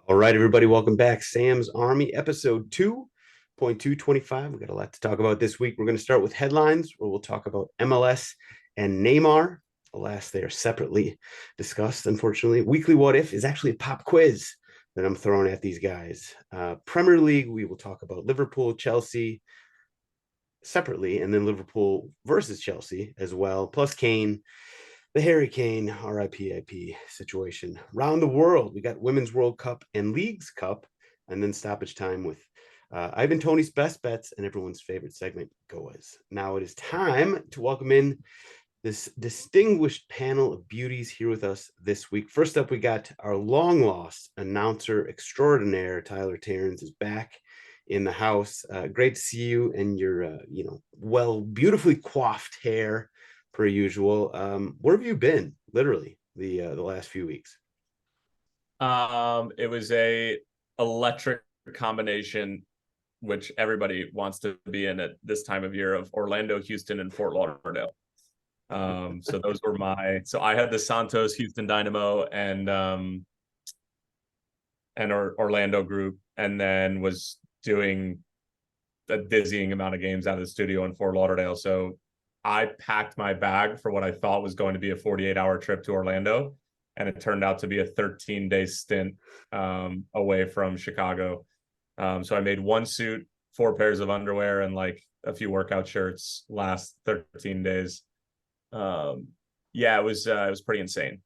All right, everybody, welcome back. Sam's Army, episode 2.225. We got a lot to talk about this week. We're going to start with headlines, where we'll talk about MLS and Neymar. Alas, they are separately discussed, unfortunately. Weekly What If is actually a pop quiz that I'm throwing at these guys. Premier League, we will talk about Liverpool, Chelsea separately, and then Liverpool versus Chelsea as well, plus Kane, the Harry Kane RIP situation. Around the world, we got Women's World Cup and Leagues Cup, and then stoppage time with Ivan Toney's best bets and everyone's favorite segment, GOAWs. Now it is time to welcome in this distinguished panel of beauties here with us this week. First up, we got our long lost announcer extraordinaire, Tyler Terrence, is back in the house. Great to see you and your, beautifully coiffed hair per usual. Where have you been, literally, the last few weeks? It was a electric combination, which everybody wants to be in at this time of year, of Orlando, Houston, and Fort Lauderdale. So those were so I had the Santos, Houston Dynamo, and Orlando group, and then was doing a dizzying amount of games out of the studio in Fort Lauderdale. So I packed my bag for what I thought was going to be a 48-hour trip to Orlando, and it turned out to be a 13-day stint away from Chicago. So I made one suit, 4 pairs of underwear, and like a few workout shirts last 13 days. It was pretty insane.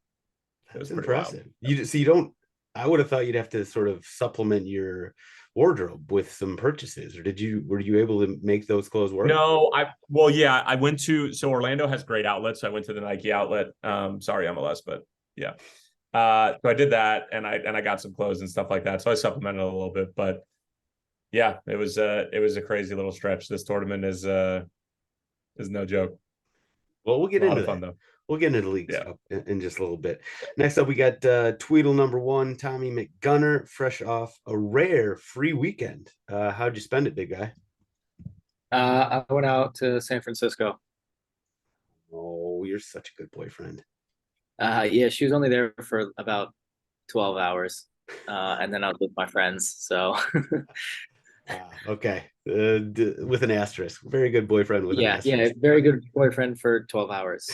It was impressive. You don't. I would have thought you'd have to sort of supplement your wardrobe with some purchases, or were you able to make those clothes work? No, I went to, so Orlando has great outlets. So I went to the Nike outlet. Sorry, MLS, but yeah. So I did that, and I got some clothes and stuff like that. So I supplemented a little bit, but yeah, it was a crazy little stretch. This tournament is no joke. Well, we'll get into that. Fun, though. We'll get into the Leagues Cup in just a little bit. Next up, we got Tweedle number 1, Tommy McGunner, fresh off a rare free weekend. How'd you spend it, big guy? I went out to San Francisco. Oh, you're such a good boyfriend. Yeah, she was only there for about 12 hours. And then I was with my friends. So okay. With an asterisk. Very good boyfriend with an asterisk. Yeah, very good boyfriend for 12 hours.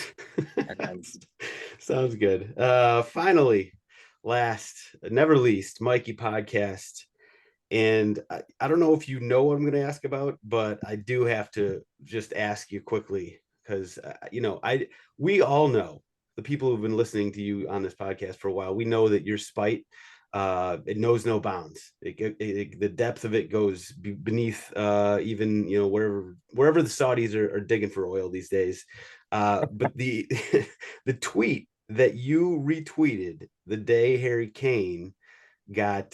Sounds good. Finally, last, never least, Mikey podcast. And I don't know if you know what I'm going to ask about, but I do have to just ask you quickly because, we all know, the people who've been listening to you on this podcast for a while, we know that your spite, it knows no bounds. The depth of it goes beneath even, wherever the Saudis are digging for oil these days. But the the tweet that you retweeted the day Harry Kane got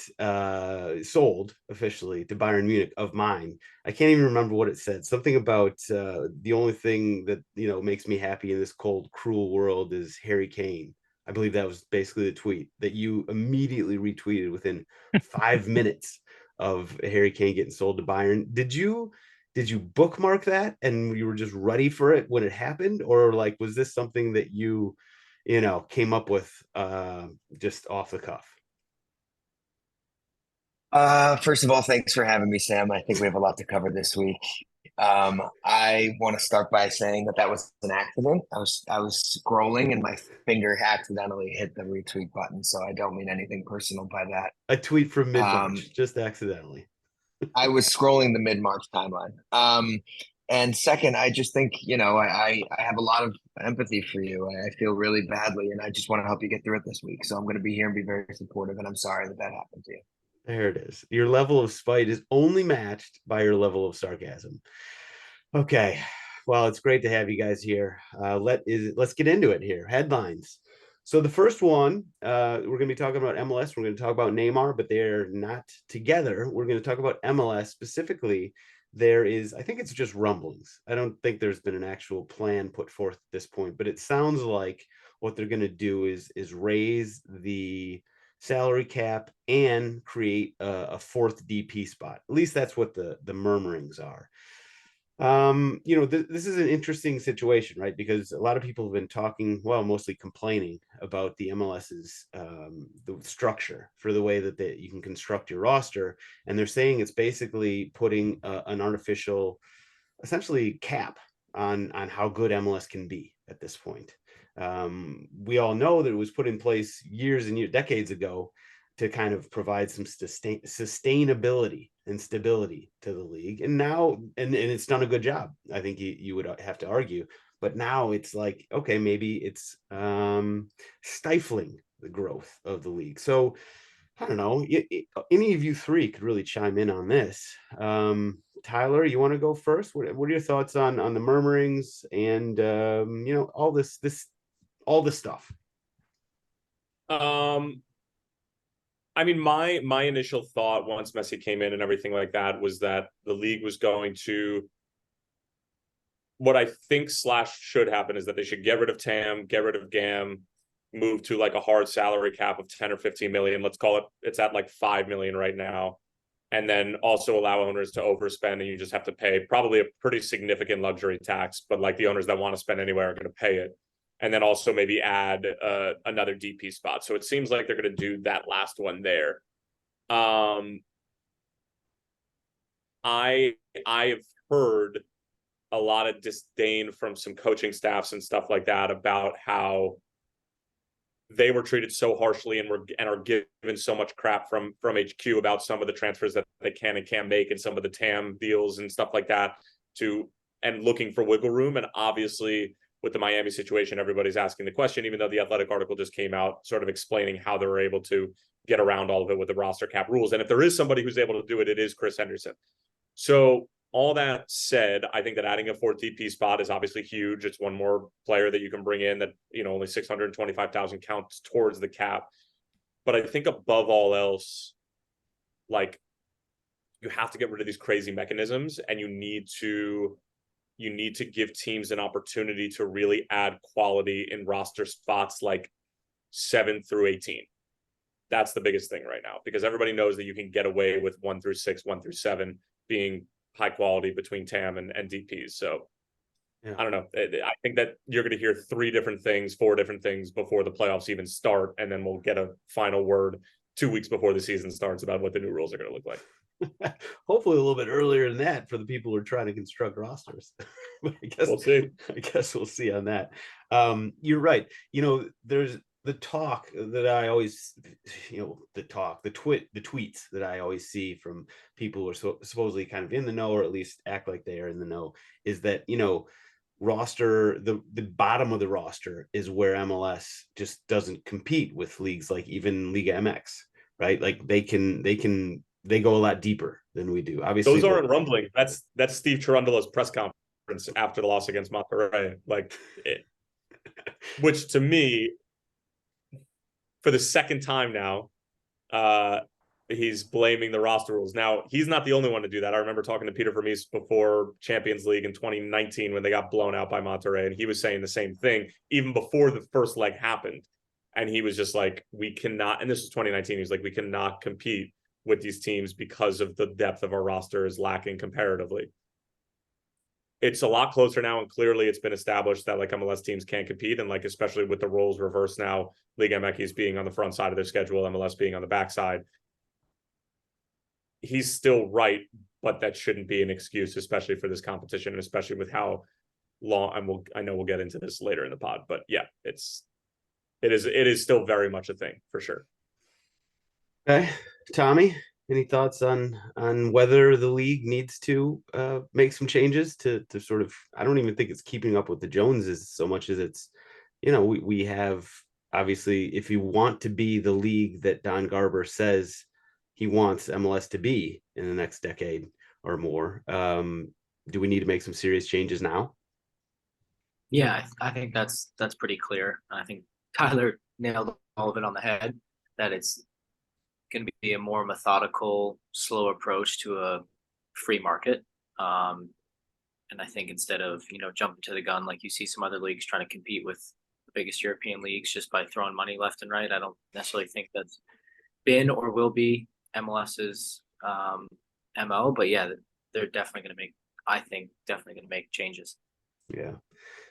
sold officially to Bayern Munich, of mine, I can't even remember what it said. Something about the only thing that makes me happy in this cold, cruel world is Harry Kane. I believe that was basically the tweet that you immediately retweeted within 5 minutes of Harry Kane getting sold to Bayern. Did you bookmark that and you were just ready for it when it happened, or like was this something that you came up with just off the cuff? First of all, thanks for having me, Sam. I think we have a lot to cover this week. I want to start by saying that was an accident. I was scrolling and my finger accidentally hit the retweet button, so I don't mean anything personal by that. A tweet from mid-March, just accidentally. I was scrolling the mid-March timeline. And second, I just think, I have a lot of empathy for you. I feel really badly, and I just want to help you get through it this week. So I'm going to be here and be very supportive, and I'm sorry that happened to you. There it is. Your level of spite is only matched by your level of sarcasm. Okay. Well, it's great to have you guys here. Let's get into it here. Headlines. So the first one, we're going to be talking about MLS. We're going to talk about Neymar, but they're not together. We're going to talk about MLS specifically. I think it's just rumblings. I don't think there's been an actual plan put forth at this point, but it sounds like what they're going to do is raise the salary cap and create a fourth DP spot. At least that's what the murmurings are. This is an interesting situation, right? Because a lot of people have been talking, well, mostly complaining about the MLS's the structure for the way that you can construct your roster, and they're saying it's basically putting an artificial, essentially, cap on how good MLS can be at this point. We all know that it was put in place years and decades ago to kind of provide some sustainability and stability to the league. And now, and it's done a good job. I think you would have to argue, but now it's like, okay, maybe it's stifling the growth of the league. So I don't know. Any of you three could really chime in on this. Tyler, you want to go first? What are your thoughts on the murmurings and all this stuff? I mean, my initial thought once Messi came in and everything like that was that the league was going to, what I think / should happen is that they should get rid of TAM, get rid of GAM, move to like a hard salary cap of 10 or 15 million. Let's call it, it's at like 5 million right now. And then also allow owners to overspend, and you just have to pay probably a pretty significant luxury tax, but like the owners that want to spend anywhere are going to pay it. And then also maybe add another DP spot. So it seems like they're going to do that last one there. I have heard a lot of disdain from some coaching staffs and stuff like that about how they were treated so harshly and are given so much crap from HQ about some of the transfers that they can and can't make, and some of the TAM deals and stuff like that, and looking for wiggle room. And obviously with the Miami situation, everybody's asking the question, even though the Athletic article just came out sort of explaining how they were able to get around all of it with the roster cap rules. And if there is somebody who's able to do it, it is Chris Henderson. So all that said, I think that adding a fourth DP spot is obviously huge. It's one more player that you can bring in that, only 625,000 counts towards the cap. But I think above all else, like, you have to get rid of these crazy mechanisms, and you need to give teams an opportunity to really add quality in roster spots like 7 through 18. That's the biggest thing right now, because everybody knows that you can get away with 1 through 6, 1 through 7 being high quality between TAM and DPs. So yeah. I don't know. I think that you're going to hear 4 different things before the playoffs even start. And then we'll get a final word 2 weeks before the season starts about what the new rules are going to look like. Hopefully a little bit earlier than that for the people who are trying to construct rosters. But I guess we'll see. I guess we'll see on that. You're right. There's the talk that I always, the tweets that I always see from people who are supposedly kind of in the know, or at least act like they are in the know, is that, roster, the bottom of the roster is where MLS just doesn't compete with leagues like even Liga MX, right? Like they go a lot deeper than we do. Obviously, those aren't rumbling. That's Steve Cherundolo's press conference after the loss against Monterrey. Which to me, for the second time now, he's blaming the roster rules. Now, he's not the only one to do that. I remember talking to Peter Vermees before Champions League in 2019 when they got blown out by Monterrey, and he was saying the same thing even before the first leg happened. And he was just like, we cannot, and this was 2019, he was like, we cannot compete with these teams because of the depth of our roster is lacking comparatively. It's a lot closer now, and clearly it's been established that MLS teams can't compete, and especially with the roles reversed now, Liga MX being on the front side of their schedule, MLS being on the back side. He's still right, but that shouldn't be an excuse, especially for this competition, and especially with how long. And I know we'll get into this later in the pod, but yeah, it is still very much a thing for sure. Okay, Tommy, any thoughts on whether the league needs to make some changes to sort of, I don't even think it's keeping up with the Joneses so much as it's, we have, obviously, if you want to be the league that Don Garber says he wants MLS to be in the next decade or more, do we need to make some serious changes now? Yeah, I think that's pretty clear. I think Tyler nailed all of it on the head, that it's going to be a more methodical, slow approach to a free market. And I think instead of, jumping to the gun, like you see some other leagues trying to compete with the biggest European leagues just by throwing money left and right, I don't necessarily think that's been or will be MLS's MO. But yeah, they're definitely going to make I think definitely going to make changes. Yeah,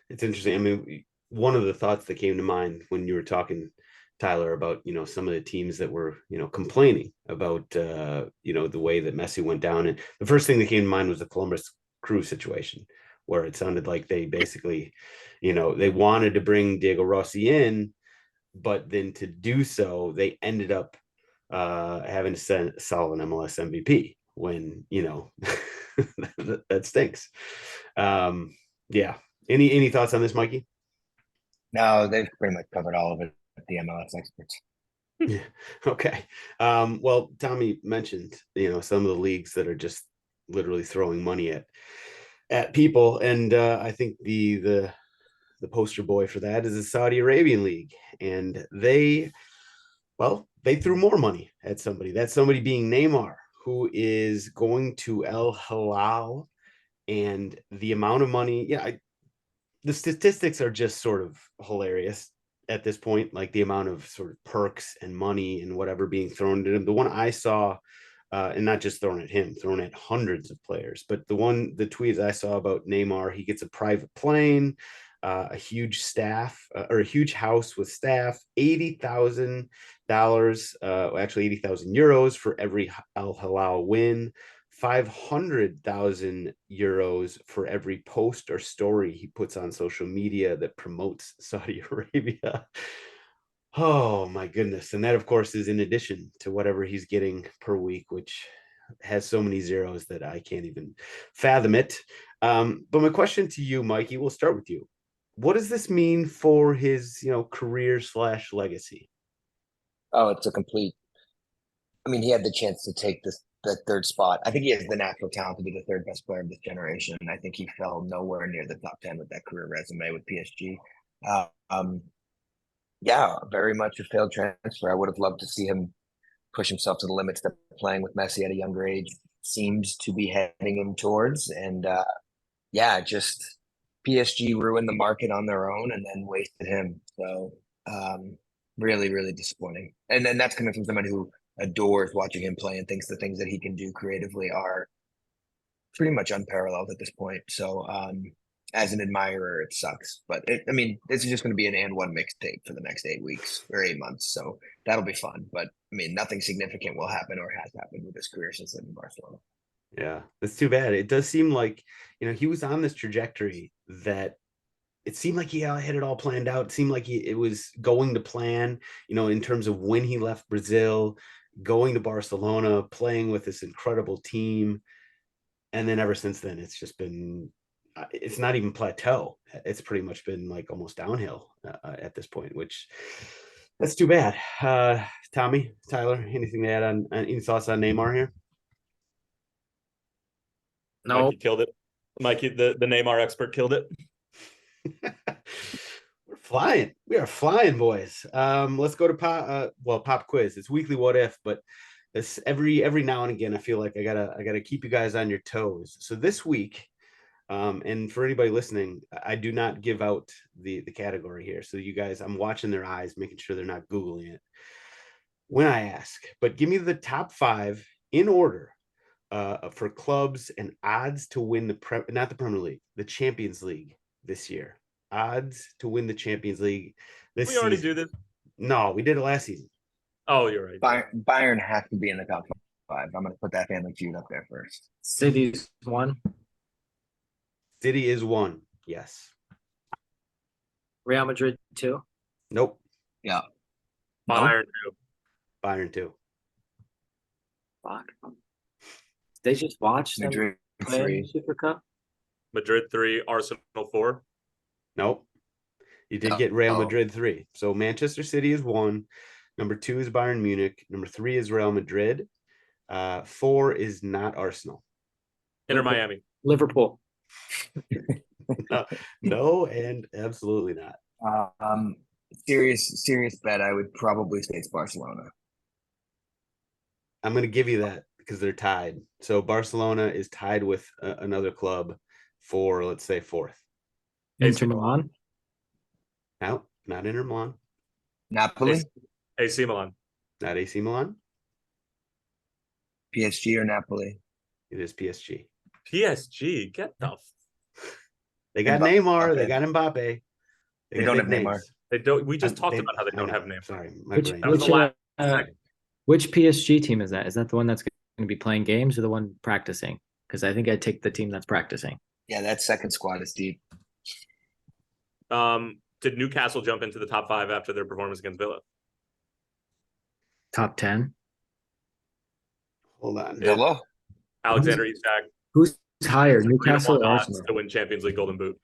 it's interesting. I mean, one of the thoughts that came to mind when you were talking, Tyler, about some of the teams that were complaining about the way that Messi went down, and the first thing that came to mind was the Columbus Crew situation, where it sounded like they basically, they wanted to bring Diego Rossi in, but then to do so, they ended up having to sell an MLS MVP when that stinks. Yeah. Any thoughts on this, Mikey? No, they've pretty much covered all of it with the MLS experts. Yeah. Okay. Well, Tommy mentioned, some of the leagues that are just literally throwing money at people, and I think the poster boy for that is the Saudi Arabian League, and they threw more money at somebody. That somebody being Neymar, who is going to El Hilal, and the amount of money. Yeah, the statistics are just sort of hilarious at this point, like the amount of sort of perks and money and whatever being thrown at him. The one I saw, and not just thrown at him, thrown at hundreds of players, but the tweets I saw about Neymar, he gets a private plane, a huge staff, or a huge house with staff, $80,000, actually 80,000 euros for every Al Hilal win, 500,000 euros for every post or story he puts on social media that promotes Saudi Arabia. Oh my goodness. And that, of course, is in addition to whatever he's getting per week, which has so many zeros that I can't even fathom it. But my question to you, Mikey, we'll start with you. What does this mean for his, career / legacy? Oh, it's a complete. I mean, he had the chance to take the third spot. I think he has the natural talent to be the third best player of this generation. And I think he fell nowhere near the top 10 with that career resume with PSG. Yeah, very much a failed transfer. I would have loved to see him push himself to the limits that playing with Messi at a younger age seems to be heading him towards. And yeah, just PSG ruined the market on their own and then wasted him. So really, really disappointing. And then that's coming from somebody who adores watching him play and thinks the things that he can do creatively are pretty much unparalleled at this point. So as an admirer, it sucks. But I mean, this is just going to be an and one mixtape for the next 8 weeks or 8 months. So that'll be fun. But I mean, nothing significant will happen or has happened with his career since in Barcelona. Yeah, that's too bad. It does seem like, he was on this trajectory that it seemed like he had it all planned out. It seemed like it was going to plan, in terms of when he left Brazil, going to Barcelona, playing with this incredible team. And then ever since then, it's just been, it's not even plateau. It's pretty much been like almost downhill at this point, which that's too bad. Tommy, Tyler, anything to add on any thoughts on Neymar here? No, Mikey killed it. Mikey, the Neymar expert, killed it. We're flying. We are flying, boys. Let's go to pop quiz. It's weekly what if, but this every now and again, I feel like I gotta keep you guys on your toes. So this week, and for anybody listening, I do not give out the category here. So you guys, I'm watching their eyes, making sure they're not Googling it when I ask. But give me the top 5 in order for clubs and odds to win not the Premier League, the Champions League this year. Odds to win the Champions League this season. We already do this. No, we did it last season. Oh, you're right. Bayern have to be in the top 5. I'm going to put that Family Feud up there first. City's one. City is 1. Yes. Real Madrid 2. Nope. Yeah. Bayern 2. Bayern 2. Fuck. They just watched them Madrid play in 3. the Super Cup. Madrid 3. Arsenal 4. Nope. You did get Real Madrid 3. So Manchester City is 1. Number 2 is Bayern Munich. Number 3 is Real Madrid. 4 is not Arsenal. Inter Miami. Liverpool. No, and absolutely not. Serious bet. I would probably say it's Barcelona. I'm going to give you that because they're tied. So Barcelona is tied with another club for, let's say, 4th. Inter Milan. No, not Inter Milan. Napoli? AC Milan. Not AC Milan. PSG or Napoli? It is PSG. PSG, get the They got Mbappe. Neymar. They got Mbappe. They don't big have Neymar. names. they don't. We just talked They- about how they I don't know. have Neymar. Sorry, my Which brain. That was which the last uh, which PSG team is that? Is that the one that's going to be playing games or the one practicing? Because I think I'd take the team that's practicing. Yeah, that second squad is deep. Did Newcastle jump into the top 5 after their performance against Villa? Top 10. Hold on. Yeah. Villa? Alexander Isak, Who's higher, 3-1 Newcastle or odds Arsenal? to win Champions League Golden Boot.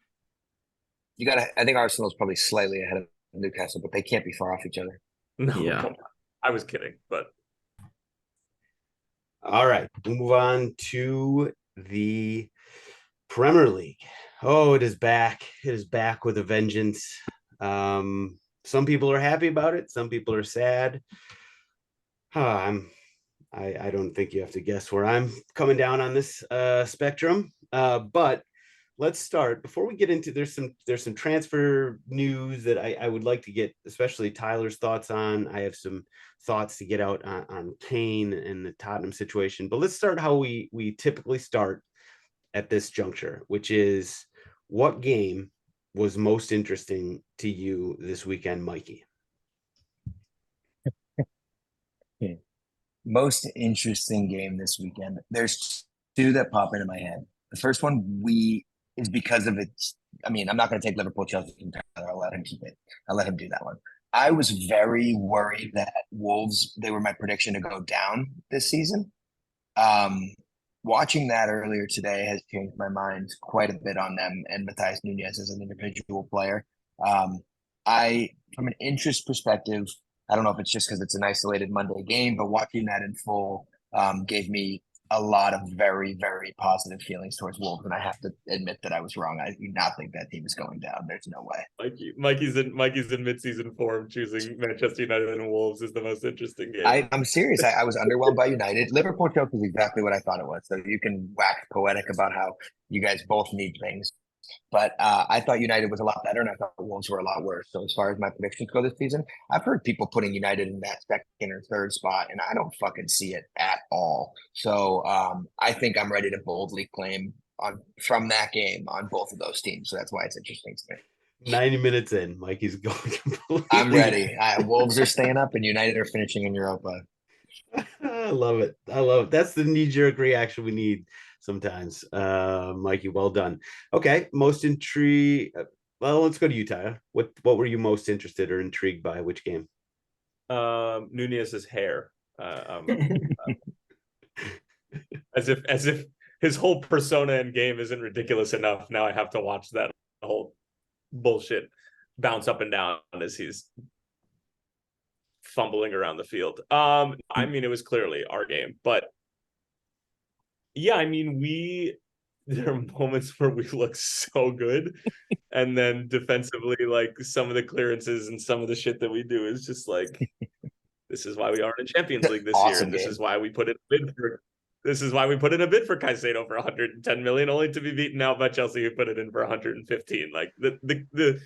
I think Arsenal's probably slightly ahead of Newcastle, but they can't be far off each other. No, Yeah. come on. I was kidding, but All right, we'll move on to the Premier League. Oh, it is back. It is back with a vengeance. Some people are happy about it. Some people are sad. I don't think you have to guess where I'm coming down on this spectrum. But let's start before we get into there's some transfer news that I would like to get, especially Tyler's thoughts on. I have some thoughts to get out on Kane and the Tottenham situation. But let's start how we typically start at this juncture, which is what game was most interesting to you this weekend, Mikey? Most interesting game this weekend. There's two that pop into my head. The first one is because of its. I mean, I'm not going to take Liverpool Chelsea from Tyler. I'll let him keep it. I'll let him do that one. I was very worried that Wolves. They were my prediction to go down this season. Watching that earlier today has changed my mind quite a bit on them and Matthias Nunez as an individual player. From an interest perspective, I don't know if it's just because it's an isolated Monday game, but watching that in full gave me a lot of very, very positive feelings towards Wolves. And I have to admit that I was wrong. I do not think that team is going down. There's no way. Mikey's in mid-season form. Choosing Manchester United and Wolves is the most interesting game. I'm serious. I was underwhelmed by United. Liverpool Chelsea is exactly what I thought it was. So you can wax poetic about how you guys both need things. But I thought United was a lot better, and I thought Wolves were a lot worse. So as far as my predictions go this season, I've heard people putting United in that second or third spot, and I don't fucking see it at all. So I think I'm ready to boldly claim from that game on both of those teams. So that's why it's interesting to me. 90 minutes in, Mikey's going completely. I'm ready. Wolves are staying up, and United are finishing in Europa. I love it. I love it. That's the knee-jerk reaction we need sometimes. Mikey, well done. Okay, most intrigue. Well, let's go to you, Tyler. What were you most interested or intrigued by? Which game? Nunez's hair. As if his whole persona and game isn't ridiculous enough. Now I have to watch that whole bullshit bounce up and down as he's fumbling around the field. I mean, it was clearly our game, but yeah, I mean, there are moments where we look so good, and then defensively, like some of the clearances and some of the shit that we do is just like, this is why we aren't in Champions League this year. And this is why we put in a bid for. This is why we put in a bid for Caicedo for 110 million, only to be beaten out by Chelsea, who put it in for 115. Like the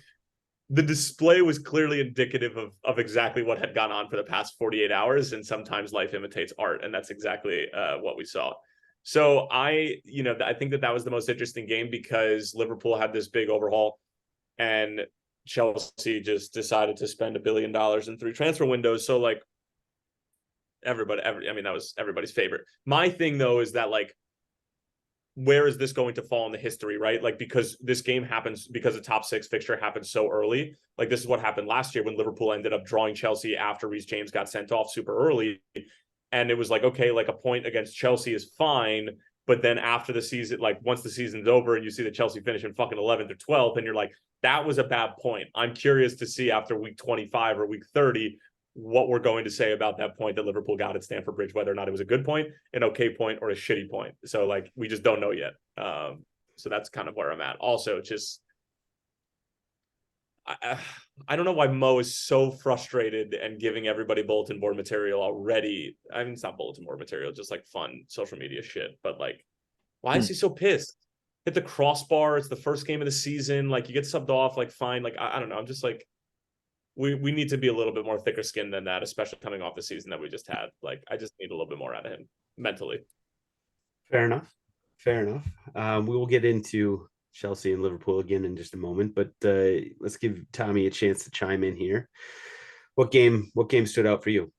display was clearly indicative of exactly what had gone on for the past 48 hours. And sometimes life imitates art, and that's exactly what we saw. So I think that was the most interesting game because Liverpool had this big overhaul, and Chelsea just decided to spend $1 billion in 3 transfer windows. So like, that was everybody's favorite. My thing though is that like, where is this going to fall in the history, right? Like, because this game happens because the top 6 fixture happened so early. Like, this is what happened last year when Liverpool ended up drawing Chelsea after Reece James got sent off super early. And it was like, okay, like a point against Chelsea is fine. But then after the season, like once the season's over and you see that Chelsea finish in fucking 11th or 12th, and you're like, that was a bad point. I'm curious to see after week 25 or week 30, what we're going to say about that point that Liverpool got at Stamford Bridge, whether or not it was a good point, an okay point, or a shitty point. So like, we just don't know yet. So that's kind of where I'm at. Also, just, I don't know why Mo is so frustrated and giving everybody bulletin board material already. I mean, it's not bulletin board material, just like fun social media shit. But like, why is he so pissed? Hit the crossbar. It's the first game of the season. Like, you get subbed off, like, fine. Like, I don't know. I'm just like, we need to be a little bit more thicker skinned than that, especially coming off the season that we just had. Like, I just need a little bit more out of him mentally. Fair enough. Fair enough. We will get into Chelsea and Liverpool again in just a moment, but let's give Tommy a chance to chime in here. What game stood out for you?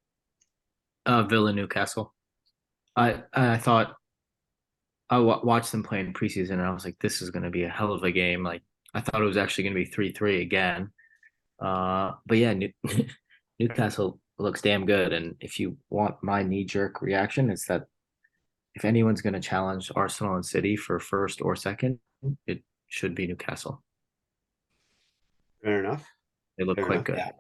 Villa Newcastle. I thought watched them play in preseason, and I was like, this is going to be a hell of a game. Like, I thought it was actually going to be 3-3 again. But yeah, Newcastle looks damn good. And if you want my knee-jerk reaction, it's that if anyone's going to challenge Arsenal and City for first or second, it should be Newcastle. Fair enough. They look Fair quite enough. good. Yeah.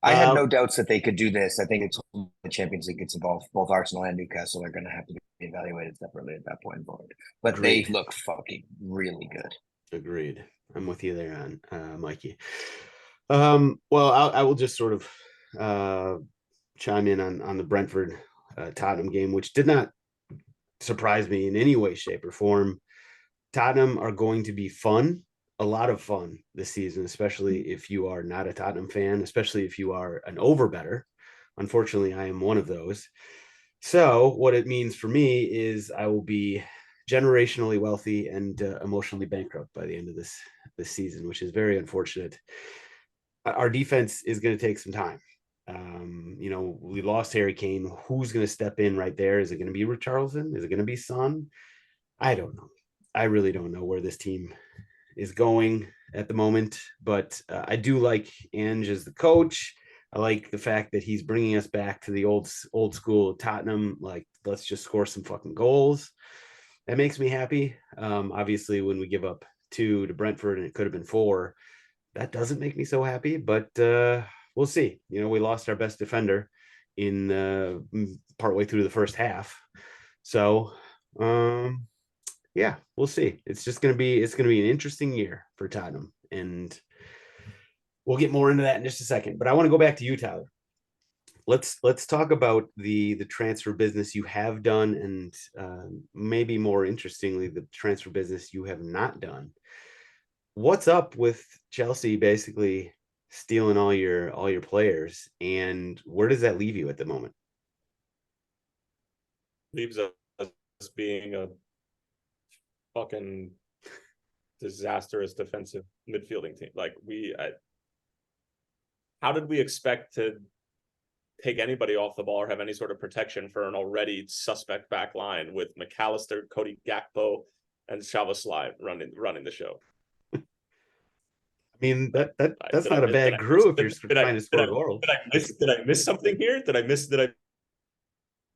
I had no doubts that they could do this. I think it's the Champions League gets involved. Both Arsenal and Newcastle are going to have to be evaluated separately at that point forward. But Agreed. they look fucking really good. Agreed. I'm with you there on Mikey. Well, I will just sort of chime in on the Brentford Tottenham game, which did not surprise me in any way, shape, or form. Tottenham are going to be fun, a lot of fun this season, especially if you are not a Tottenham fan, especially if you are an overbetter. Unfortunately, I am one of those. So what it means for me is I will be generationally wealthy and emotionally bankrupt by the end of this season, which is very unfortunate. Our defense is going to take some time. We lost Harry Kane. Who's going to step in right there? Is it going to be Richarlison? Is it going to be Son? I don't know. I really don't know where this team is going at the moment, but I do like Ange as the coach. I like the fact that he's bringing us back to the old school Tottenham. Like, let's just score some fucking goals. That makes me happy. Obviously, when we give up 2 to Brentford and it could have been 4, that doesn't make me so happy. But we'll see. We lost our best defender in partway through the first half, so yeah, we'll see. It's going to be an interesting year for Tottenham, and we'll get more into that in just a second. But I want to go back to you, Tyler. Let's talk about the transfer business you have done, and maybe more interestingly, the transfer business you have not done. What's up with Chelsea basically stealing all your players, and where does that leave you at the moment? Leaves us being a fucking disastrous defensive midfielding team. Like, how did we expect to take anybody off the ball or have any sort of protection for an already suspect back line with McAllister, Cody Gakpo, and Szoboszlai running the show? I mean, that's not a bad crew if you're trying to score goals. Did I miss something here? Did I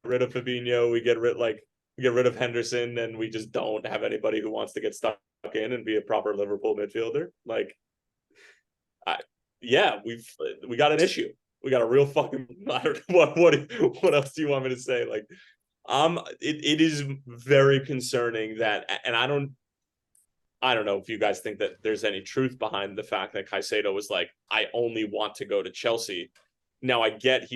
rid of Fabinho? We get rid of Henderson, and we just don't have anybody who wants to get stuck in and be a proper Liverpool midfielder. Like, we got an issue. We got a real fucking. What else do you want me to say? Like, it is very concerning that, and I don't know if you guys think that there's any truth behind the fact that Caicedo was like, I only want to go to Chelsea. Now I get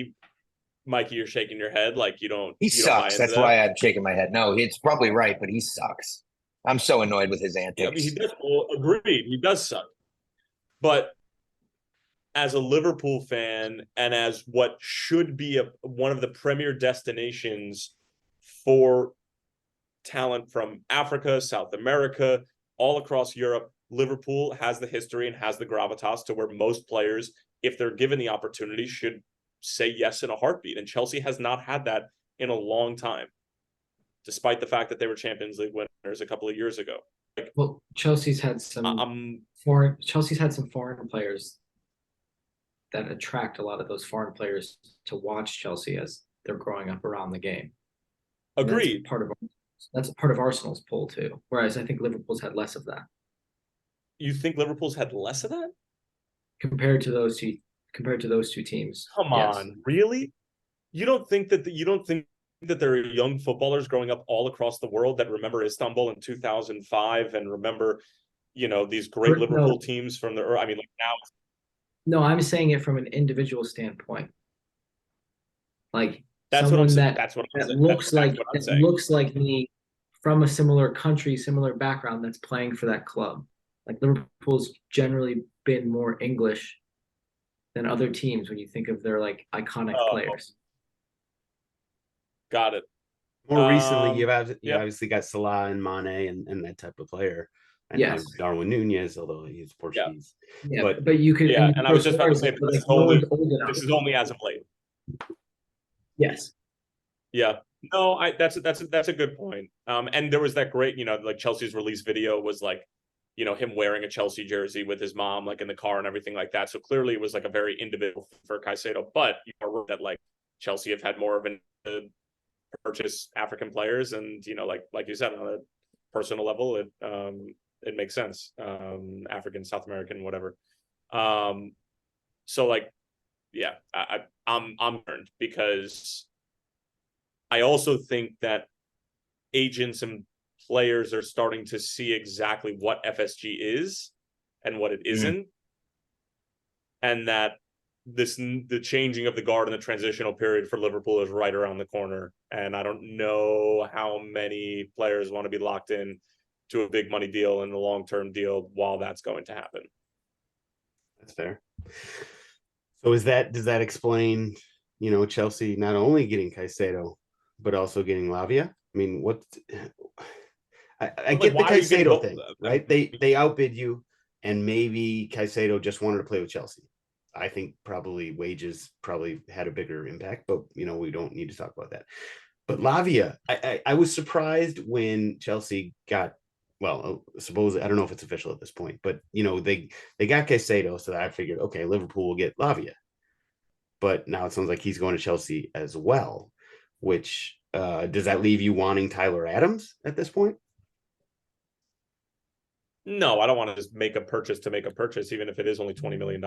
Mikey, you're shaking your head like you don't. He sucks. That's why I'm shaking my head. No, it's probably right, but he sucks. I'm so annoyed with his antics. Yeah, he does. Well, agreed. He does suck. But as a Liverpool fan, and as what should be one of the premier destinations for talent from Africa, South America, all across Europe, Liverpool has the history and has the gravitas to where most players, if they're given the opportunity, should say yes in a heartbeat. And Chelsea has not had that in a long time, despite the fact that they were Champions League winners a couple of years ago. Well, Chelsea's had some foreign players that attract a lot of those foreign players to watch Chelsea as they're growing up around the game. Agreed. That's part of Arsenal's pull too. Whereas I think Liverpool's had less of that. You think Liverpool's had less of that compared to those two teams? Come on, really? You don't think that there are young footballers growing up all across the world that remember Istanbul in 2005 and remember, these great Liverpool teams from now. No, I'm saying it from an individual standpoint. Like that's someone that looks like me from a similar country, similar background that's playing for that club. Like Liverpool's generally been more English than other teams when you think of their like iconic players. Got it. More recently, you Yeah. obviously got Salah and Mane and that type of player. And Yes. Darwin Nunez, although he's Portuguese. Yeah, But but you could. Yeah, and I was just about to say, but but like, no one's old enough. this is only as of late. Yes. Yeah. No, that's a good point. And there was that great, like Chelsea's release video was like, him wearing a Chelsea jersey with his mom, like in the car and everything like that. So clearly it was like a very individual for Caicedo. But you are right that like Chelsea have had more of an purchase African players, and like you said, on a personal level, it makes sense. African, South American, whatever. So like, yeah, I'm learned because I also think that agents and players are starting to see exactly what FSG is and what it isn't, and that the changing of the guard in the transitional period for Liverpool is right around the corner. And I don't know how many players want to be locked in to a big money deal and a long-term deal while that's going to happen. That's fair. So does that explain, Chelsea not only getting Caicedo, but also getting Lavia? I mean, I get the Caicedo thing, right? They outbid you, and maybe Caicedo just wanted to play with Chelsea. I think probably wages probably had a bigger impact, but we don't need to talk about that. But Lavia, I was surprised when Chelsea got, well, supposedly, I don't know if it's official at this point, but they got Caicedo, so I figured, okay, Liverpool will get Lavia. But now it sounds like he's going to Chelsea as well, which does that leave you wanting Tyler Adams at this point? No, I don't want to just make a purchase to make a purchase, even if it is only $20 million.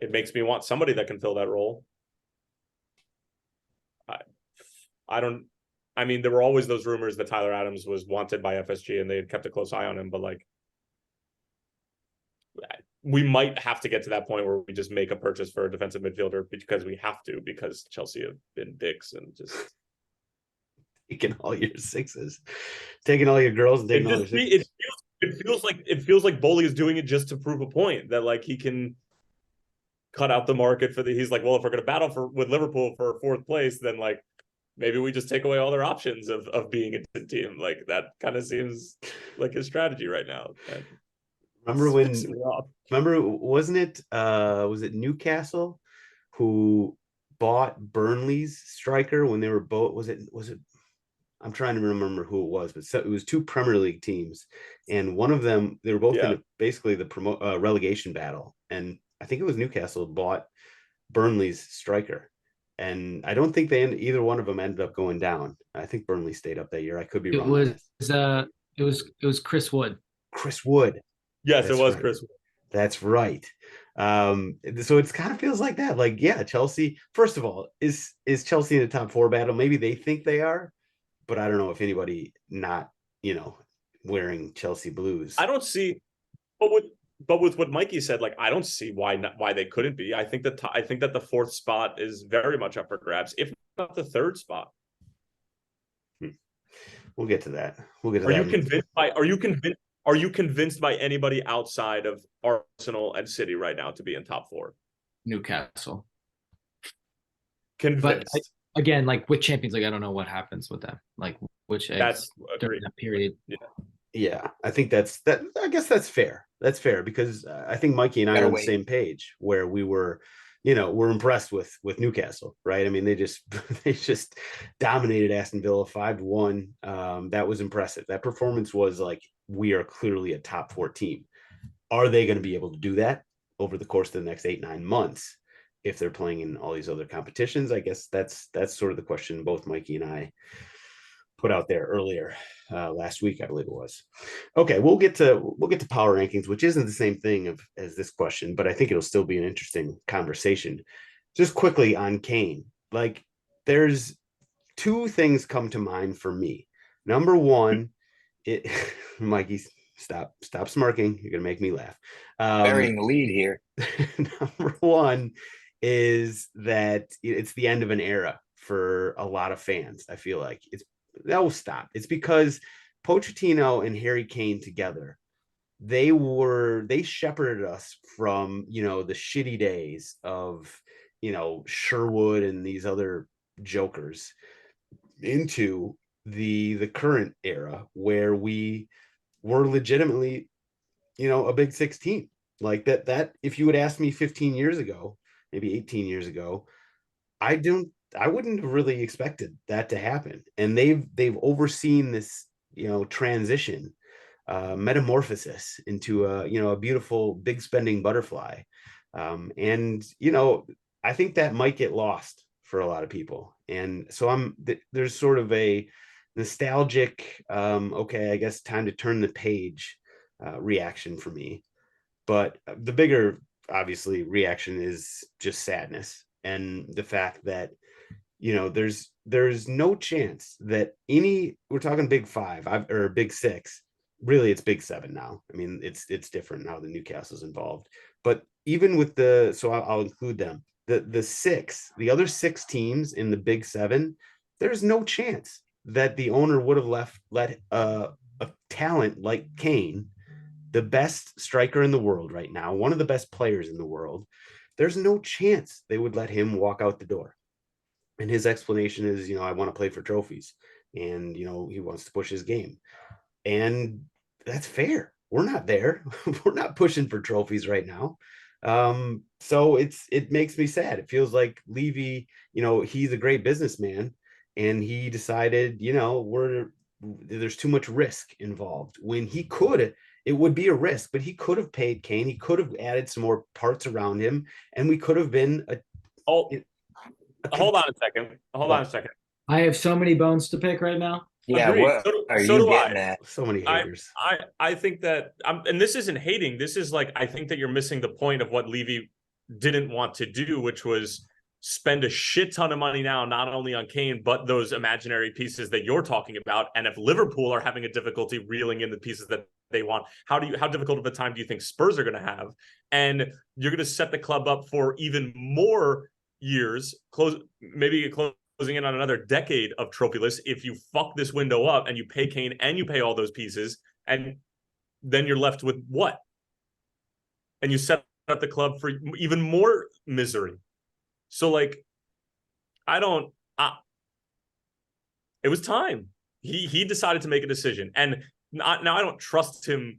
It makes me want somebody that can fill that role. I mean, there were always those rumors that Tyler Adams was wanted by FSG and they had kept a close eye on him, but like, we might have to get to that point where we just make a purchase for a defensive midfielder because we have to, because Chelsea have been dicks and just taking all your sixes, taking all your girls and taking all your sixes. It feels like Bowley is doing it just to prove a point that like he can cut out the market for he's like, well, if we're going to battle with Liverpool for fourth place, then like maybe we just take away all their options of being a team. Like that kind of seems like his strategy right now. Wasn't it was it Newcastle who bought Burnley's striker when they were both, was it I'm trying to remember who it was, but it was two Premier League teams, and one of them, they were both in basically the relegation battle, and I think it was Newcastle bought Burnley's striker, and I don't think either one of them ended up going down. I think Burnley stayed up that year. I could be wrong. It was Chris Wood. Chris Wood. Yes, it was right. Chris Wood. That's right. So it kind of feels like that. Like, yeah, Chelsea. First of all, is Chelsea in the top four battle? Maybe they think they are, but I don't know if anybody not wearing Chelsea blues. I don't see, but with what Mikey said, like I don't see why they couldn't be. I think that the fourth spot is very much up for grabs, if not the third spot. We'll get to that. Are you convinced by anybody outside of Arsenal and City right now to be in top four? Newcastle. Convinced. But again, like with Champions League, I don't know what happens with them. Like that's during that period. Yeah, I think that's that. I guess that's fair. That's fair because I think Mikey and I are on the same page where we were, we're impressed with Newcastle, right? I mean, they just dominated Aston Villa 5-1. That was impressive. That performance was like, we are clearly a top four team. Are they going to be able to do that over the course of the next 8-9 months if they're playing in all these other competitions? I guess that's sort of the question both Mikey and I put out there earlier last week, I believe it was. Okay, we'll get to power rankings, which isn't the same thing as this question, but I think it'll still be an interesting conversation. Just quickly on Kane, like there's two things come to mind for me. Number one, Mikey, stop smirking. You're gonna make me laugh. Burying the lead here. Number one is that it's the end of an era for a lot of fans. I feel like they'll stop. It's because Pochettino and Harry Kane together, they shepherded us from the shitty days of Sherwood and these other jokers into the current era where we were legitimately, a Big Six team. Like that if you would ask me 15 years ago, maybe 18 years ago, I wouldn't have really expected that to happen. And they've overseen this, transition, metamorphosis into a beautiful big spending butterfly. And I think that might get lost for a lot of people. And so there's sort of a nostalgic, okay, I guess time to turn the page reaction for me. But the bigger, obviously, reaction is just sadness and the fact that there's no chance that we're talking Big Five or Big Six. Really, it's Big Seven now. I mean, it's different now. The Newcastle's involved, but even with so I'll include them. The other six teams in the Big Seven, there's no chance that the owner would have let a talent like Kane, the best striker in the world right now, one of the best players in the world. There's no chance they would let him walk out the door. And his explanation is, I want to play for trophies, and he wants to push his game. And that's fair. We're not there. We're not pushing for trophies right now. So it makes me sad. It feels like Levy, he's a great businessman, and he decided, there's too much risk involved when it would be a risk, but he could have paid Kane. He could have added some more parts around him, and we could have been hold on a second. I have so many bones to pick right now. Yeah, Agreed. what are So you do getting I. at? So many haters. I think that and this isn't hating. This is like, I think that you're missing the point of what Levy didn't want to do, which was spend a shit ton of money now, not only on Kane, but those imaginary pieces that you're talking about. And if Liverpool are having a difficulty reeling in the pieces that they want, how difficult of a time do you think Spurs are going to have? And you're going to set the club up for even more years, closing in on another decade of trophyless if you fuck this window up and you pay Kane and you pay all those pieces, and then you're left with what? And you set up the club for even more misery. So like, it was time. He decided to make a decision, and now I don't trust him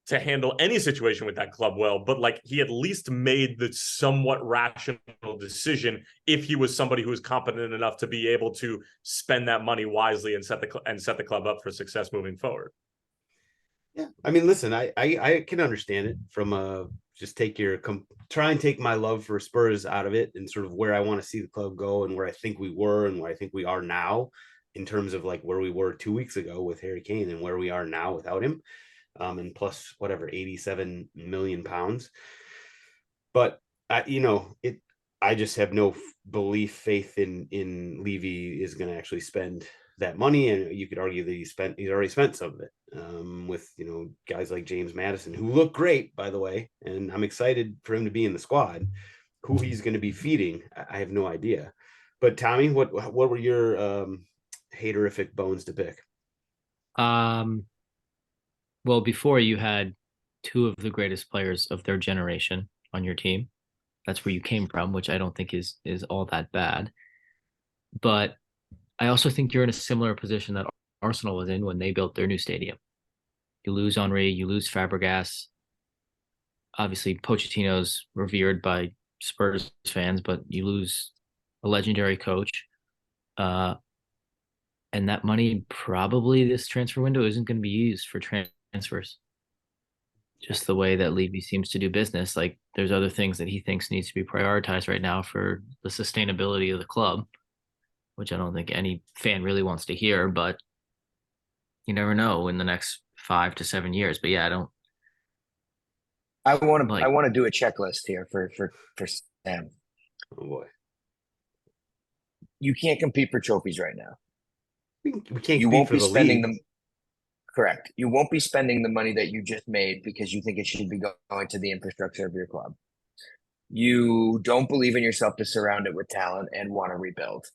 to handle any situation with that club well, but like, he at least made the somewhat rational decision if he was somebody who was competent enough to be able to spend that money wisely and set the club up for success moving forward. Yeah, I mean, listen, I can understand it from just try and take my love for Spurs out of it and sort of where I want to see the club go and where I think we were and where I think we are now in terms of like where we were 2 weeks ago with Harry Kane and where we are now without him. And plus whatever, 87 million pounds. But I just have no faith in Levy is going to actually spend that money. And you could argue that he's already spent some of it with, guys like James Maddison, who look great, by the way. And I'm excited for him to be in the squad. Who he's going to be feeding, I have no idea. But Tommy, what were your haterific bones to pick? Well, before you had two of the greatest players of their generation on your team. That's where you came from, which I don't think is all that bad. But I also think you're in a similar position that Arsenal was in when they built their new stadium. You lose Henry, you lose Fabregas. Obviously, Pochettino's revered by Spurs fans, but you lose a legendary coach. And that money probably this transfer window isn't going to be used for transfers. Just the way that Levy seems to do business. Like, there's other things that he thinks needs to be prioritized right now for the sustainability of the club, which I don't think any fan really wants to hear, but you never know in the next 5 to 7 years. But yeah, I want to do a checklist here for Sam. Oh boy. You can't compete for trophies right now. We can't You compete won't for be the spending league. them. Correct. You won't be spending the money that you just made because you think it should be going to the infrastructure of your club. You don't believe in yourself to surround it with talent and want to rebuild.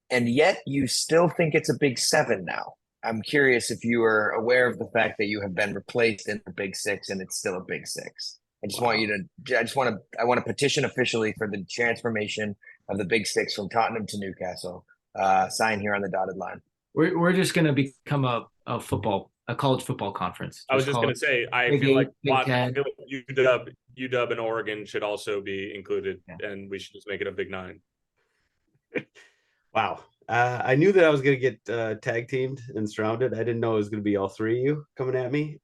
And yet you still think it's a Big Seven now. I'm curious if you are aware of the fact that you have been replaced in the Big Six and it's still a Big Six. I want to petition officially for the transformation of the Big Six from Tottenham to Newcastle. sign here on the dotted line. We're just gonna become a college football conference. I was Just just call gonna it say, I Big feel like Eight, Big Ten. UW and Oregon should also be included, Yeah. and we should just make it a Big Nine. Wow. I knew that I was going to get tag teamed and surrounded. I didn't know it was going to be all three of you coming at me.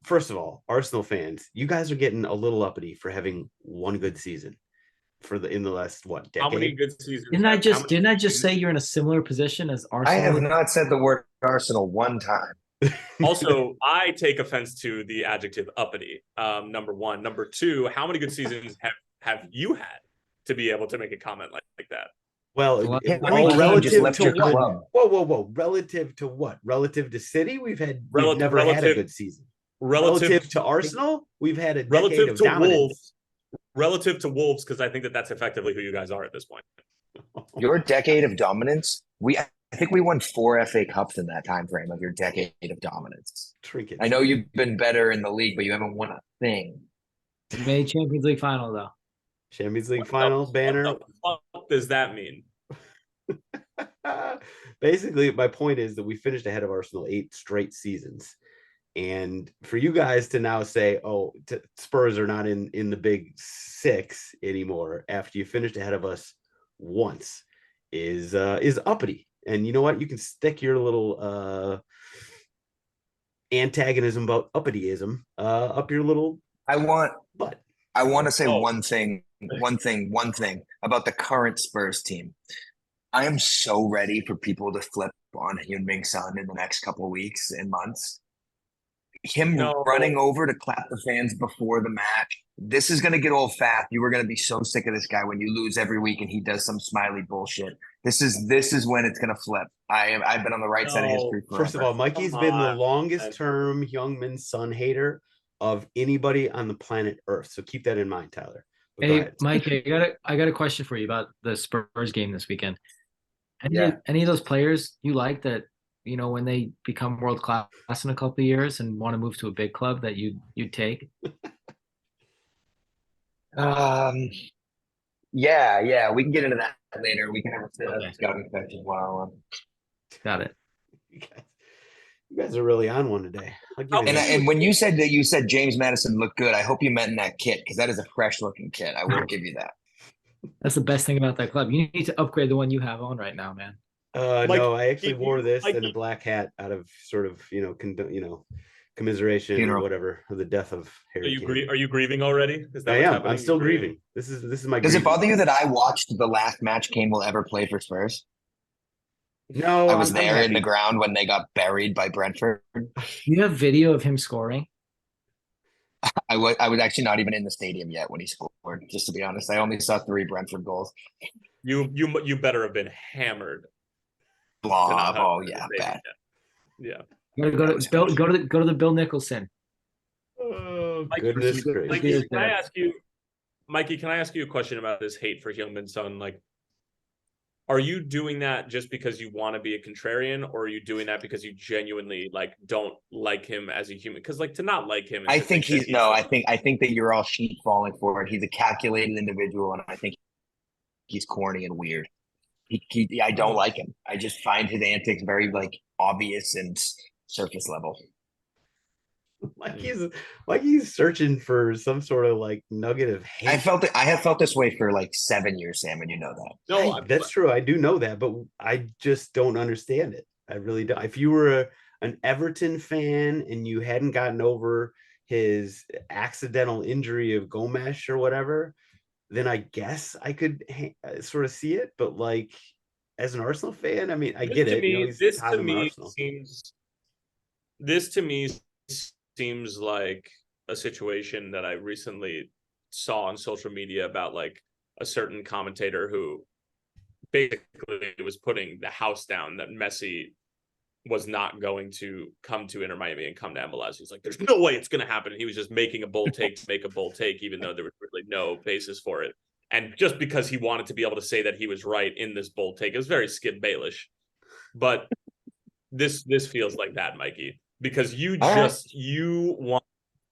First of all, Arsenal fans, you guys are getting a little uppity for having one good season in the last decade? How many good seasons? Didn't I just say you're in a similar position as I Arsenal? have not said the word Arsenal one time. Also, I take offense to the adjective uppity. Number one. Number two, how many good seasons have you had to be able to make a comment like that? Well, Well, Harry Kane just left your what? club. Whoa. Relative to what? Relative to City, we've never had a good season. Relative to Arsenal, we've had a decade relative of to dominance. Wolves. Relative to Wolves, because I think that's effectively who you guys are at this point. Your decade of dominance, I think we won 4 FA Cups in that time frame of your decade of dominance. Trinkets. I know you've been better in the league, but you haven't won a thing. You made Champions League final though. Champions League final banner. What the fuck does that mean? Basically, my point is that we finished ahead of Arsenal 8 straight seasons. And for you guys to now say, Spurs are not in the big 6 anymore after you finished ahead of us once is uppity. And you know what? You can stick your little antagonism about uppity-ism up your little butt. I want to say one thing about the current Spurs team. I am so ready for people to flip on Heung-min Son in the next couple of weeks and months. Running over to clap the fans before the match. This is going to get old fast. You were going to be so sick of this guy when you lose every week and he does some smiley bullshit. This is when it's going to flip. I've been on the right side of history forever. First of all, Mikey's been the longest term Heung-min Son hater of anybody on the planet Earth. So keep that in mind, Tyler. But Hey, Mikey, I got a question for you about the Spurs game this weekend. Any of those players you like that, when they become world class in a couple of years and want to move to a big club that you'd take? Yeah, we can get into that later. We can have a scouting session while. Got it. You guys are really on one today. And when you said James Madison looked good, I hope you meant in that kit because that is a fresh looking kit. I will give you that. That's the best thing about that club. You need to upgrade the one you have on right now, man. No, I actually wore this and a black hat out of sort of commiseration or whatever of the death of Harry. Are you grieving already? I am. I'm still grieving. This is my. Does it bother you that I watched the last match Kane will ever play for Spurs? No, I was there in the ground when they got buried by Brentford. You have video of him scoring? I was actually not even in the stadium yet when he scored. Just to be honest, I only saw 3 Brentford goals. You better have been hammered. Blah. Oh yeah, bad. Yeah. Go to the Bill Nicholson. Oh, goodness gracious. Mikey, can I ask you a question about this hate for Heung-min Son? Like, are you doing that just because you want to be a contrarian, or are you doing that because you genuinely don't like him as a human? Because to not like him, I think I think that you're all sheep falling for it. He's a calculated individual, and I think he's corny and weird. I don't like him. I just find his antics very obvious and surface level. He's searching for some sort of nugget of hate. I have felt this way for 7 years, Sam, and you know that. No, that's true. I do know that, but I just don't understand it. I really don't. If you were an Everton fan and you hadn't gotten over his accidental injury of Gomes or whatever, then I guess I could sort of see it. But as an Arsenal fan, I mean, I get it. This to me seems like a situation that I recently saw on social media about a certain commentator who basically was putting the house down that Messi was not going to come to Inter Miami and come to MLS. He's like, there's no way it's going to happen. He was just making a bold take to make a bold take, even though there was really no basis for it. And just because he wanted to be able to say that he was right in this bold take, it was very Skip Baelish. But this feels like that, Mikey, because you want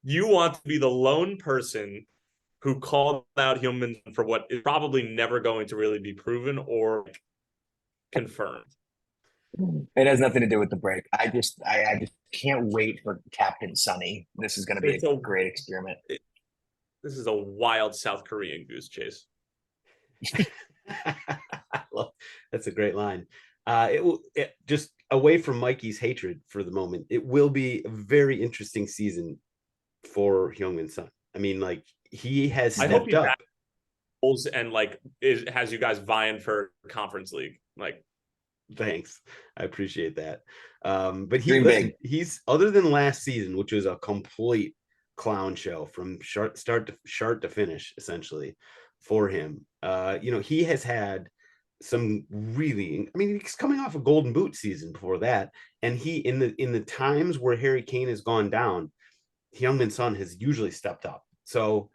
to be the lone person who called out Heung-min for what is probably never going to really be proven or confirmed. It has nothing to do with the break. I just can't wait for Captain Sonny. This is going to be a great experiment. This is a wild South Korean goose chase. That's a great line. Just away from Mikey's hatred for the moment, it will be a very interesting season for Heung-min Son. I mean, like, he has stepped up and like has you guys vying for conference league. Like, thanks, I appreciate that. But he's other than last season, which was a complete clown show from start to finish, essentially, for him. He has had some really, I mean, he's coming off a golden boot season before that, and he in the times where Harry Kane has gone down, Heung-min Son has usually stepped up. So,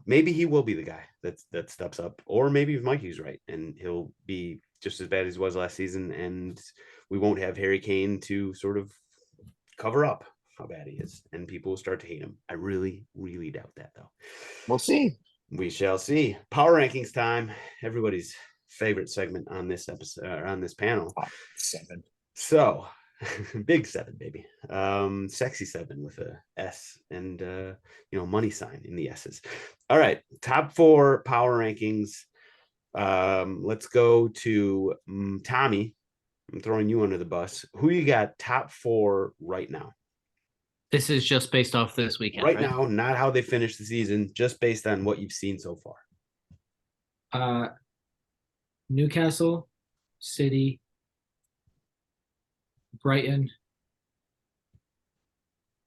maybe he will be the guy that steps up, or maybe Mikey's right and he'll be just as bad as he was last season, and we won't have Harry Kane to sort of cover up how bad he is, and people will start to hate him. I really, really doubt that, though. We'll see. We shall see. Power rankings time. Everybody's favorite segment on this episode, on this panel. 7. So, big 7, baby. Sexy 7 with a S and money sign in the S's. All right, top 4 power rankings. Let's go to Tommy. I'm throwing you under the bus. Who you got top 4 right now? This is just based off this weekend, right now, not how they finished the season, just based on what you've seen so far. Newcastle, City, Brighton.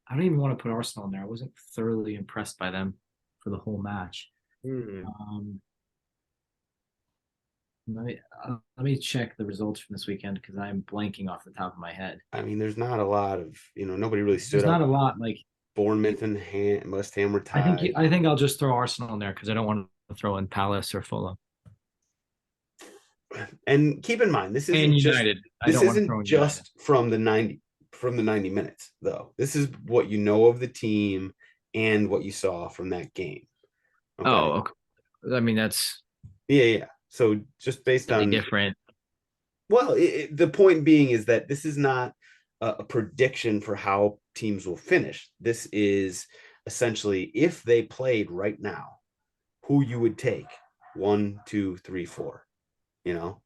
I don't even want to put Arsenal in there. I wasn't thoroughly impressed by them for the whole match. Let me check the results from this weekend, because I'm blanking off the top of my head. I mean, there's not a lot of, nobody really stood There's up. not a lot, like Bournemouth and West Ham were tied. I think I'll just throw Arsenal in there, because I don't want to throw in Palace or Fulham. And keep in mind, this isn't just from the 90 minutes, though. This is what you know of the team and what you saw from that game. Okay? Oh, okay. I mean, that's yeah. So just based on different. Well, the point being is that this is not a prediction for how teams will finish. This is essentially, if they played right now, who you would take 1, 2, 3, 4.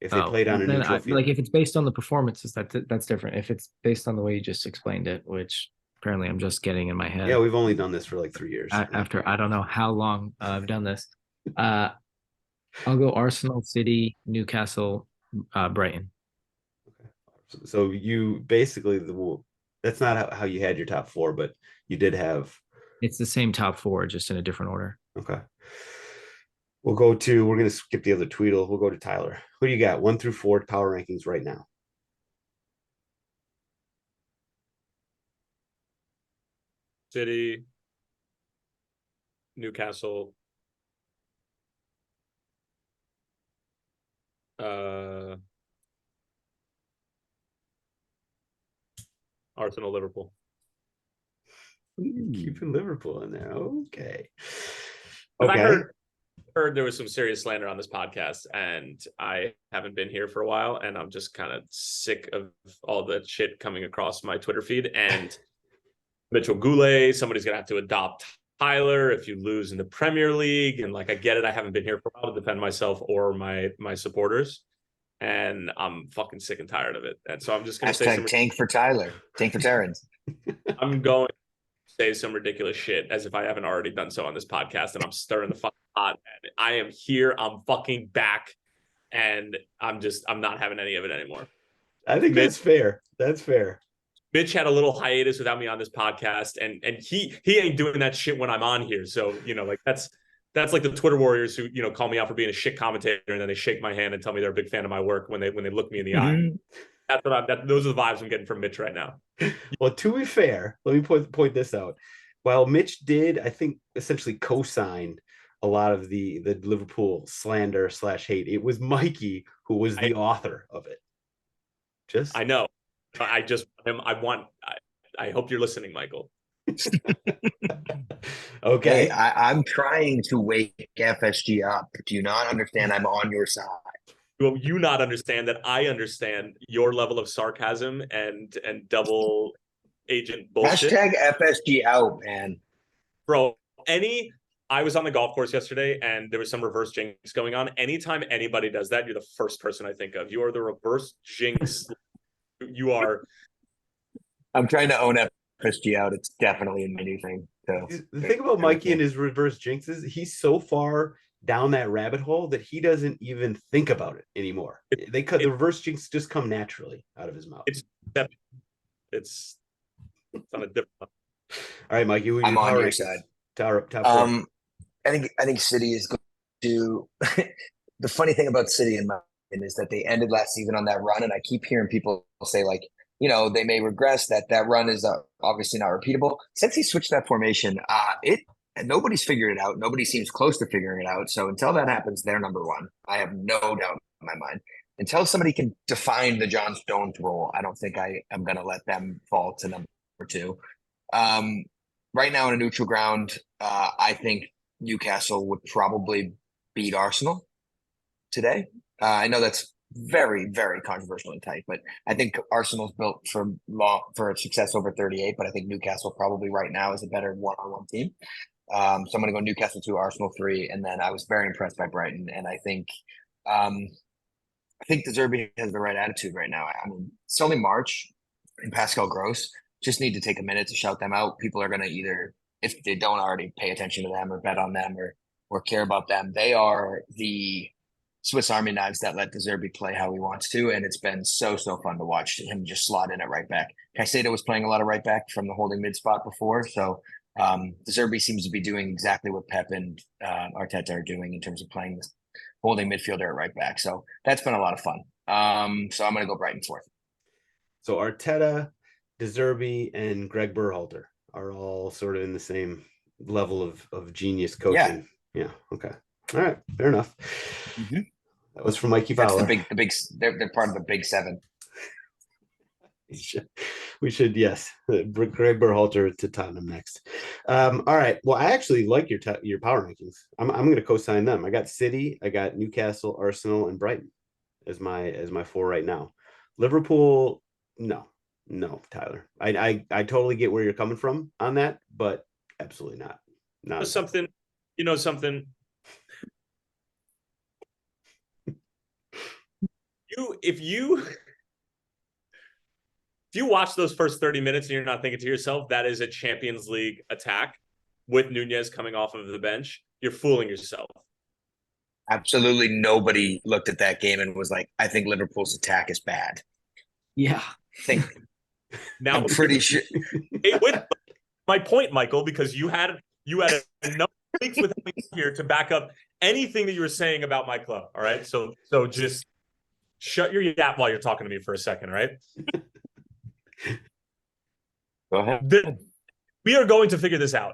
If they played on a neutral field. Like, if it's based on the performances, that's different. If it's based on the way you just explained it, which apparently I'm just getting in my head. Yeah, we've only done this for like 3 years. After I don't know how long I've done this. I'll go Arsenal, City, Newcastle, Brighton. Okay. So you basically, that's not how you had your top 4, but you did have. It's the same top 4, just in a different order. Okay. We're going to skip the other Tweedle. We'll go to Tyler. Who do you got? 1 through 4 power rankings right now. City, Newcastle, Arsenal, Liverpool. Keeping Liverpool in there. Okay. I heard there was some serious slander on this podcast, and I haven't been here for a while, and I'm just kind of sick of all that shit coming across my Twitter feed. And Mitchell Goulet, somebody's gonna have to adopt Tyler if you lose in the Premier League. And like, I get it, I haven't been here for a while to defend myself or my supporters, and I'm fucking sick and tired of it. And so I'm just gonna say tank for Tyler, tank for Terrence. I'm going to say some ridiculous shit as if I haven't already done so on this podcast, and I'm stirring the fucking pot. I am here, I'm fucking back, and I'm not having any of it anymore. I think that's fair. That's fair. Mitch had a little hiatus without me on this podcast, and he ain't doing that shit when I'm on here. So, like, that's like the Twitter warriors who, call me out for being a shit commentator, and then they shake my hand and tell me they're a big fan of my work when they look me in the eye. That's what those are the vibes I'm getting from Mitch right now. Well, to be fair, let me point this out. While Mitch did, I think, essentially co-sign a lot of the Liverpool slander / hate, it was Mikey who was the author of it. I know. I hope you're listening, Michael. Okay. Hey, I'm trying to wake FSG up. Do you not understand? I'm on your side. Will you not understand that I understand your level of sarcasm and double agent bullshit? Hashtag FSG out, man. Bro, I was on the golf course yesterday and there was some reverse jinx going on. Anytime anybody does that, you're the first person I think of. You are the reverse jinx. You are. I'm trying to own FSG out. It's definitely a mini thing. So The thing about Mikey and his reverse jinxes, he's so far down that rabbit hole that he doesn't even think about it anymore. The reverse jinx just come naturally out of his mouth. It's on a different. All right, Mikey, I'm on your side. Top four. I think City is going to. The funny thing about City in my opinion is that they ended last season on that run, and I keep hearing people say like, you know, they may regress. That run is obviously not repeatable. Since he switched that formation, nobody's figured it out. Nobody seems close to figuring it out. So until that happens, they're number one. I have no doubt in my mind. Until somebody can define the John Stones role, I don't think I am going to let them fall to number two. Right now in a neutral ground, I think Newcastle would probably beat Arsenal today. I know that's very, very controversial and tight, but I think Arsenal's built for success over 38, but I think Newcastle probably right now is a better one-on-one team. So I'm going to go Newcastle 2, Arsenal 3, and then I was very impressed by Brighton, and I think De Zerbi has the right attitude right now. I mean, it's only March, and Pascal Gross just need to take a minute to shout them out. People are going to either, if they don't already pay attention to them or bet on them or care about them, they are the Swiss Army knives that let De Zerbi play how he wants to, and it's been so fun to watch him just slot in at right back. Caicedo was playing a lot of right back from the holding mid spot before, so De Zerbi seems to be doing exactly what Pep and Arteta are doing in terms of playing this holding midfielder at right back. So that's been a lot of fun. So I'm going to go Brighton fourth. So Arteta, De Zerbi, and Greg Berhalter are all sort of in the same level of genius coaching. Yeah. Okay. All right. Fair enough. Mm-hmm. That was from Mikey Fowler. That's they're part of the big seven. We should, yes. Greg Berhalter to Tottenham next. All right. Well, I actually like your power rankings. I'm going to co-sign them. I got City, I got Newcastle, Arsenal, and Brighton as my four right now. Liverpool, no, Tyler. I totally get where you're coming from on that, but absolutely not. Something. If you watch those first 30 minutes and you're not thinking to yourself, that is a Champions League attack with Nunez coming off of the bench, you're fooling yourself. Absolutely nobody looked at that game and was like, I think Liverpool's attack is bad. Yeah. Now I'm pretty sure. My point, Michael, because you had enough weeks with me here to back up anything that you were saying about my club. All right. So just shut your yap while you're talking to me for a second. All right. Go ahead. We are going to figure this out.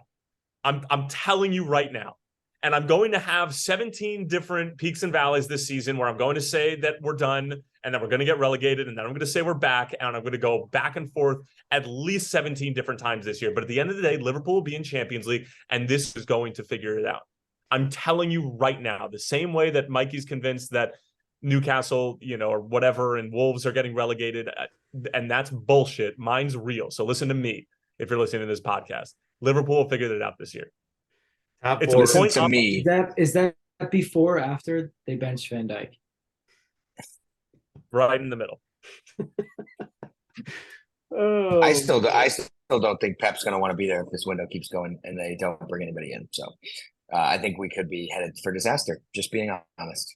I'm telling you right now. And I'm going to have 17 different peaks and valleys this season where I'm going to say that we're done and that we're going to get relegated. And then I'm going to say we're back, and I'm going to go back and forth at least 17 different times this year. But at the end of the day, Liverpool will be in Champions League, and this is going to figure it out. I'm telling you right now, the same way that Mikey's convinced that Newcastle, or whatever, and Wolves are getting relegated, and that's bullshit. Mine's real. So listen to me if you're listening to this podcast. Liverpool will figure it out this year. It's listen to me. Is that before or after they benched Van Dijk? Right in the middle. I still don't think Pep's going to want to be there if this window keeps going and they don't bring anybody in. So I think we could be headed for disaster. Just being honest.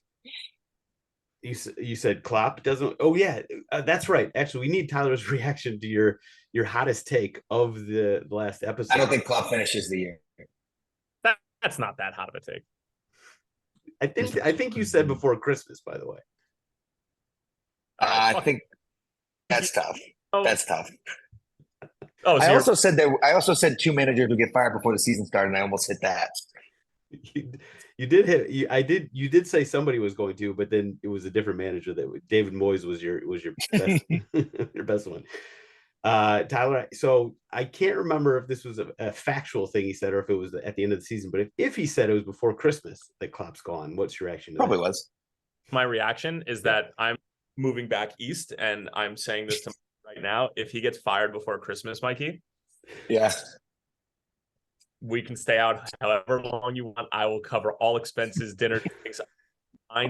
You said Klopp doesn't. Oh yeah, that's right. Actually, we need Tyler's reaction to your hottest take of the last episode. I don't think Klopp finishes the year. That's not that hot of a take. I think you said before Christmas, by the way. I think that's tough. That's tough. Oh, so I also said 2 managers would get fired before the season started, and I almost hit that. You did hit. You did say somebody was going to, but then it was a different manager. That David Moyes was your best, your best one. Tyler, so I can't remember if this was a factual thing he said or if it was at the end of the season, but if he said it was before Christmas that Klopp's gone, what's your reaction to Probably that? was. My reaction is that I'm moving back east, and I'm saying this to Mike right now. If he gets fired before Christmas, Mikey, Yeah. we can stay out however long you want. I will cover all expenses, dinner, drinks,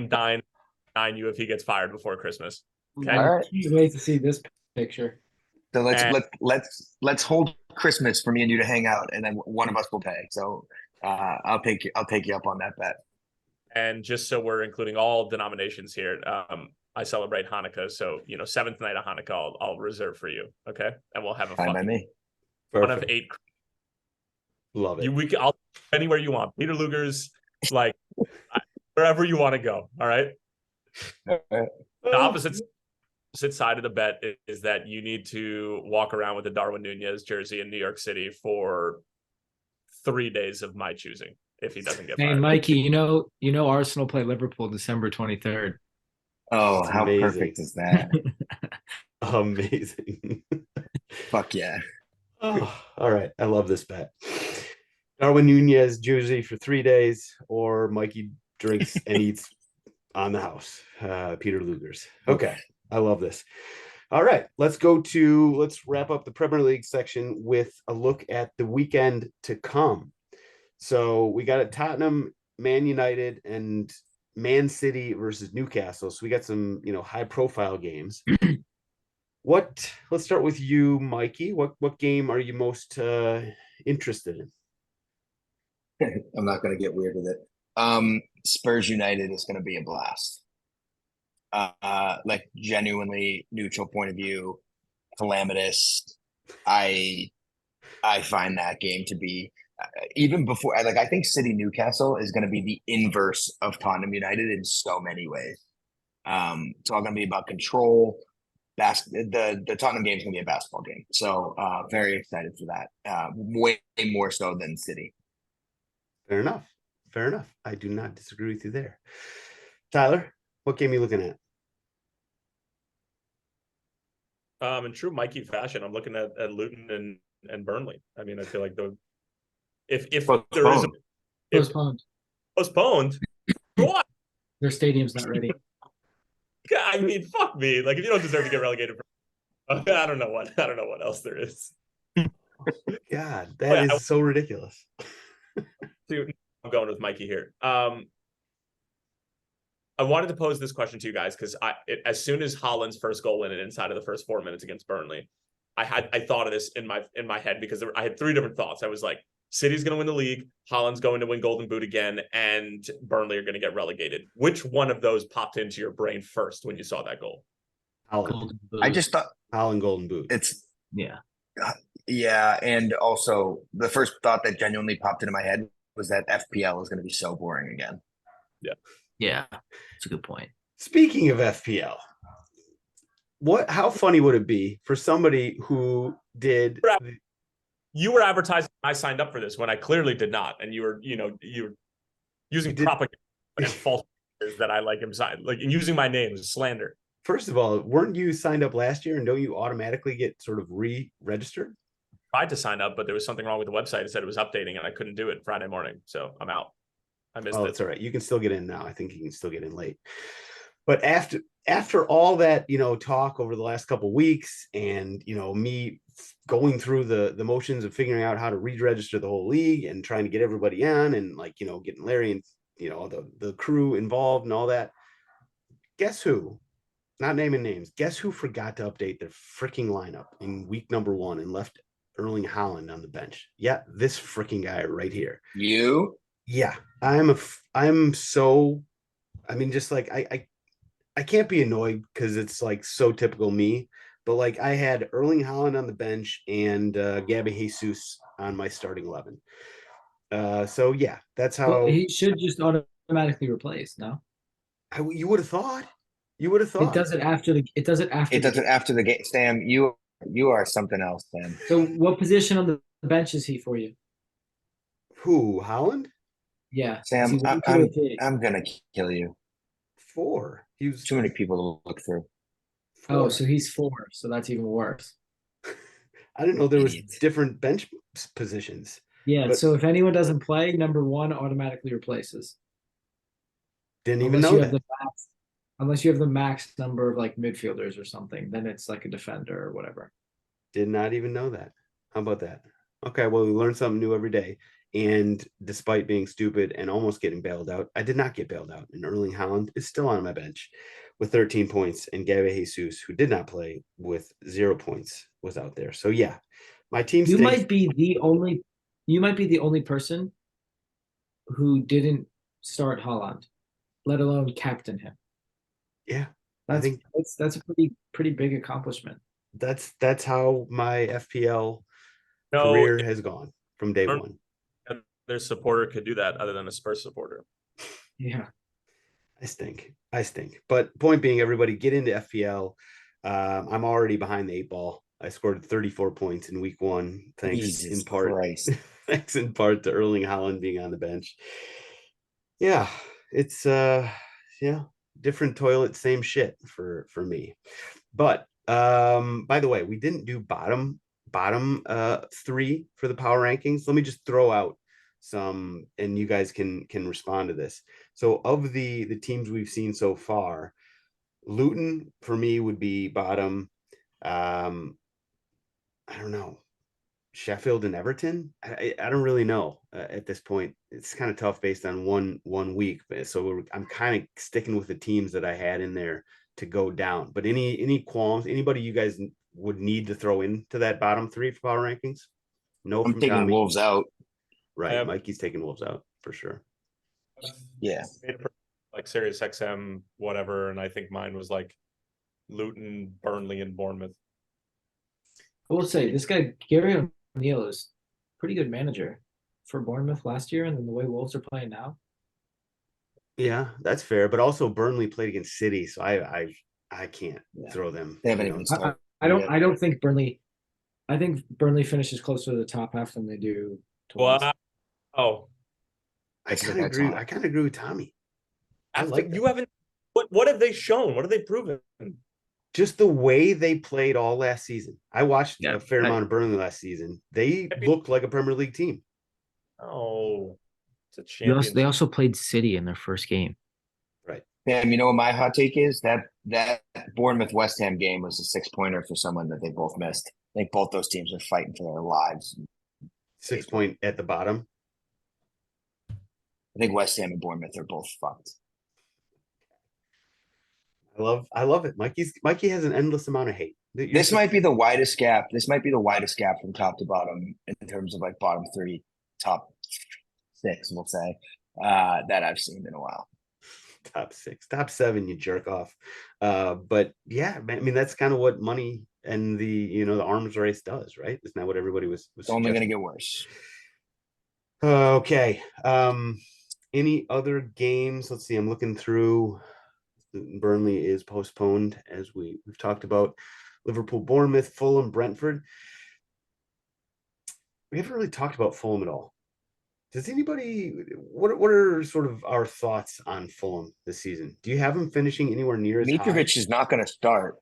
dine you if he gets fired before Christmas. Okay. All right. Can't wait to see this picture. So And- let's hold Christmas for me and you to hang out, and then one of us will pay. So I'll take you up on that bet. And just so we're including all denominations here, I celebrate Hanukkah. So, seventh night of Hanukkah, I'll reserve for you. Okay. And we'll have a Fine by fucking me. one of Perfect. 8. Love it. I'll anywhere you want. Peter Luger's, like wherever you want to go. All right. The opposite side of the bet is that you need to walk around with a Darwin Nunez jersey in New York City for 3 days of my choosing if he doesn't get Hey, fired. Mikey, you know Arsenal play Liverpool December 23rd. Oh, That's how amazing. perfect is that? Amazing. Fuck yeah. Oh, all right. I love this bet. Darwin Nunez jersey for 3 days, or Mikey drinks and eats on the house. Peter Luger's. Okay. I love this. All right. Let's wrap up the Premier League section with a look at the weekend to come. So we got Tottenham, Man United, and Man City versus Newcastle. So we got some, high profile games. Let's start with you, Mikey. What game are you most interested in? I'm not going to get weird with it. Spurs United is going to be a blast. Like genuinely neutral point of view, calamitous. I find that game to be even before. I think City Newcastle is going to be the inverse of Tottenham United in so many ways. It's all going to be about control. The Tottenham game is going to be a basketball game, so very excited for that. Way more so than City. Fair enough. I do not disagree with you there. Tyler, what game are you looking at? In true Mikey fashion, I'm looking at Luton and Burnley. I mean, I feel like if there is postponed, what? Their stadium's not ready. I mean, fuck me. Like, if you don't deserve to get relegated, I don't know what else there is. God, that is so ridiculous. Dude, I'm going with Mikey here. I wanted to pose this question to you guys because as soon as Haaland's first goal went in inside of the first 4 minutes against Burnley, I thought of this in my head because I had 3 different thoughts. I was like, City's going to win the league, Haaland's going to win Golden Boot again, and Burnley are going to get relegated. Which one of those popped into your brain first when you saw that goal? Haaland. I just thought Haaland Golden Boot. It's Yeah, and also the first thought that genuinely popped into my head was that FPL is going to be so boring again. yeah, that's a good point. Speaking of FPL, how funny would it be for somebody who did? You were advertising. I signed up for this when I clearly did not, and you were using propaganda and false that I like inside, like using my name as slander. First of all, weren't you signed up last year, and don't you automatically get sort of re-registered? Tried to sign up, but there was something wrong with the website. It said it was updating, and I couldn't do it Friday morning, so I'm out. I missed it. That's all right. You can still get in now. I think you can still get in late. But after all that, talk over the last couple of weeks, and me going through the motions of figuring out how to re-register the whole league and trying to get everybody on, and getting Larry and the crew involved and all that. Guess who? Not naming names. Guess who forgot to update their freaking lineup in week number 1 and left Erling Haaland on the bench? Yeah, this freaking guy right here. You? Yeah, I'm so. I mean, just like I can't be annoyed because it's like so typical me. But like I had Erling Haaland on the bench and Gabby Jesus on my starting 11. So yeah, that's how Well, he should just automatically replace. No, you would have thought. You would have thought it does it after the. It does it after. It does it after the game. Sam, you are something else, Sam. So, what position on the bench is he for you? Who, Haaland? Yeah, Sam, is he 1, 2, or 3? I'm gonna kill you. 4. He was Too many people to look through. 4. Oh, so he's 4. So that's even worse. I didn't know there was Idiot. different bench positions. Yeah, But- so if anyone doesn't play, number one automatically replaces. Didn't even Unless know you have that. the max, unless you have the max number of like midfielders or something, then it's like a defender or whatever. Did not even know that. How about that? Okay, well, we learn something new every day. And despite being stupid and almost getting bailed out, I did not get bailed out. And Erling Haaland is still on my bench with 13 points. And Gabriel Jesus, who did not play with 0 points, was out there. So yeah, my team You stinks. might be the only person who didn't start Holland, let alone captain him. Yeah, That's think- that's a pretty big accomplishment. that's how my FPL No, career has gone from day Erling- one. their supporter could do that other than a Spurs supporter. Yeah. I stink. But point being, everybody get into FPL. I'm already behind the 8 ball. I scored 34 points in week 1. Thanks Jesus in part. Christ. Thanks in part to Erling Haaland being on the bench. Yeah, it's different toilet, same shit for me. But by the way, we didn't do bottom 3 for the power rankings. Let me just throw out some, and you guys can respond to this. So of the teams we've seen so far, Luton for me would be bottom. I don't know, Sheffield and Everton. I don't really know at this point. It's kind of tough based on one week. So I'm kind of sticking with the teams that I had in there to go down. But any qualms? Anybody you guys would need to throw into that bottom 3 for power rankings? No, I'm from taking Tommy. Wolves out. Right, Mikey's taking Wolves out for sure. Yeah. Like Sirius XM, whatever, and I think mine was like Luton, Burnley, and Bournemouth. I will say this guy Gary O'Neill is pretty good manager for Bournemouth last year, and then the way Wolves are playing now. Yeah, that's fair. But also Burnley played against City, so I can't throw them. They haven't you know, even started. I don't think Burnley. I think Burnley finishes closer to the top half than they do. Wow. Oh, I kind of agree. I kind of agree with Tommy. I like you haven't. What have they shown? What have they proven? just the way they played all last season. I watched Yeah, a fair amount of Burnley last season. They looked like a Premier League team. Oh, it's a championship. They also played City in their first game. Right. Damn, you know what my hot take is? That Bournemouth West Ham game was a 6-pointer for someone that they both missed. I think both those teams are fighting for their lives. 6 point at the bottom. I think West Ham and Bournemouth are both fucked. I love it. Mikey has an endless amount of hate. This might be the widest gap. This might be the widest gap from top to bottom in terms of like bottom 3, top 6, we'll say, that I've seen in a while. top 6, top 7, you jerk off. But yeah, I mean, that's kind of what money and the the arms race does, right? Isn't that what everybody was It's only going to suggesting? get worse. Okay. Any other games? Let's see. I'm looking through. Burnley is postponed, as we've talked about. Liverpool, Bournemouth, Fulham, Brentford. We haven't really talked about Fulham at all. Does anybody? What are sort of our thoughts on Fulham this season? Do you have them finishing anywhere near as high? Mitrovic is not going to start.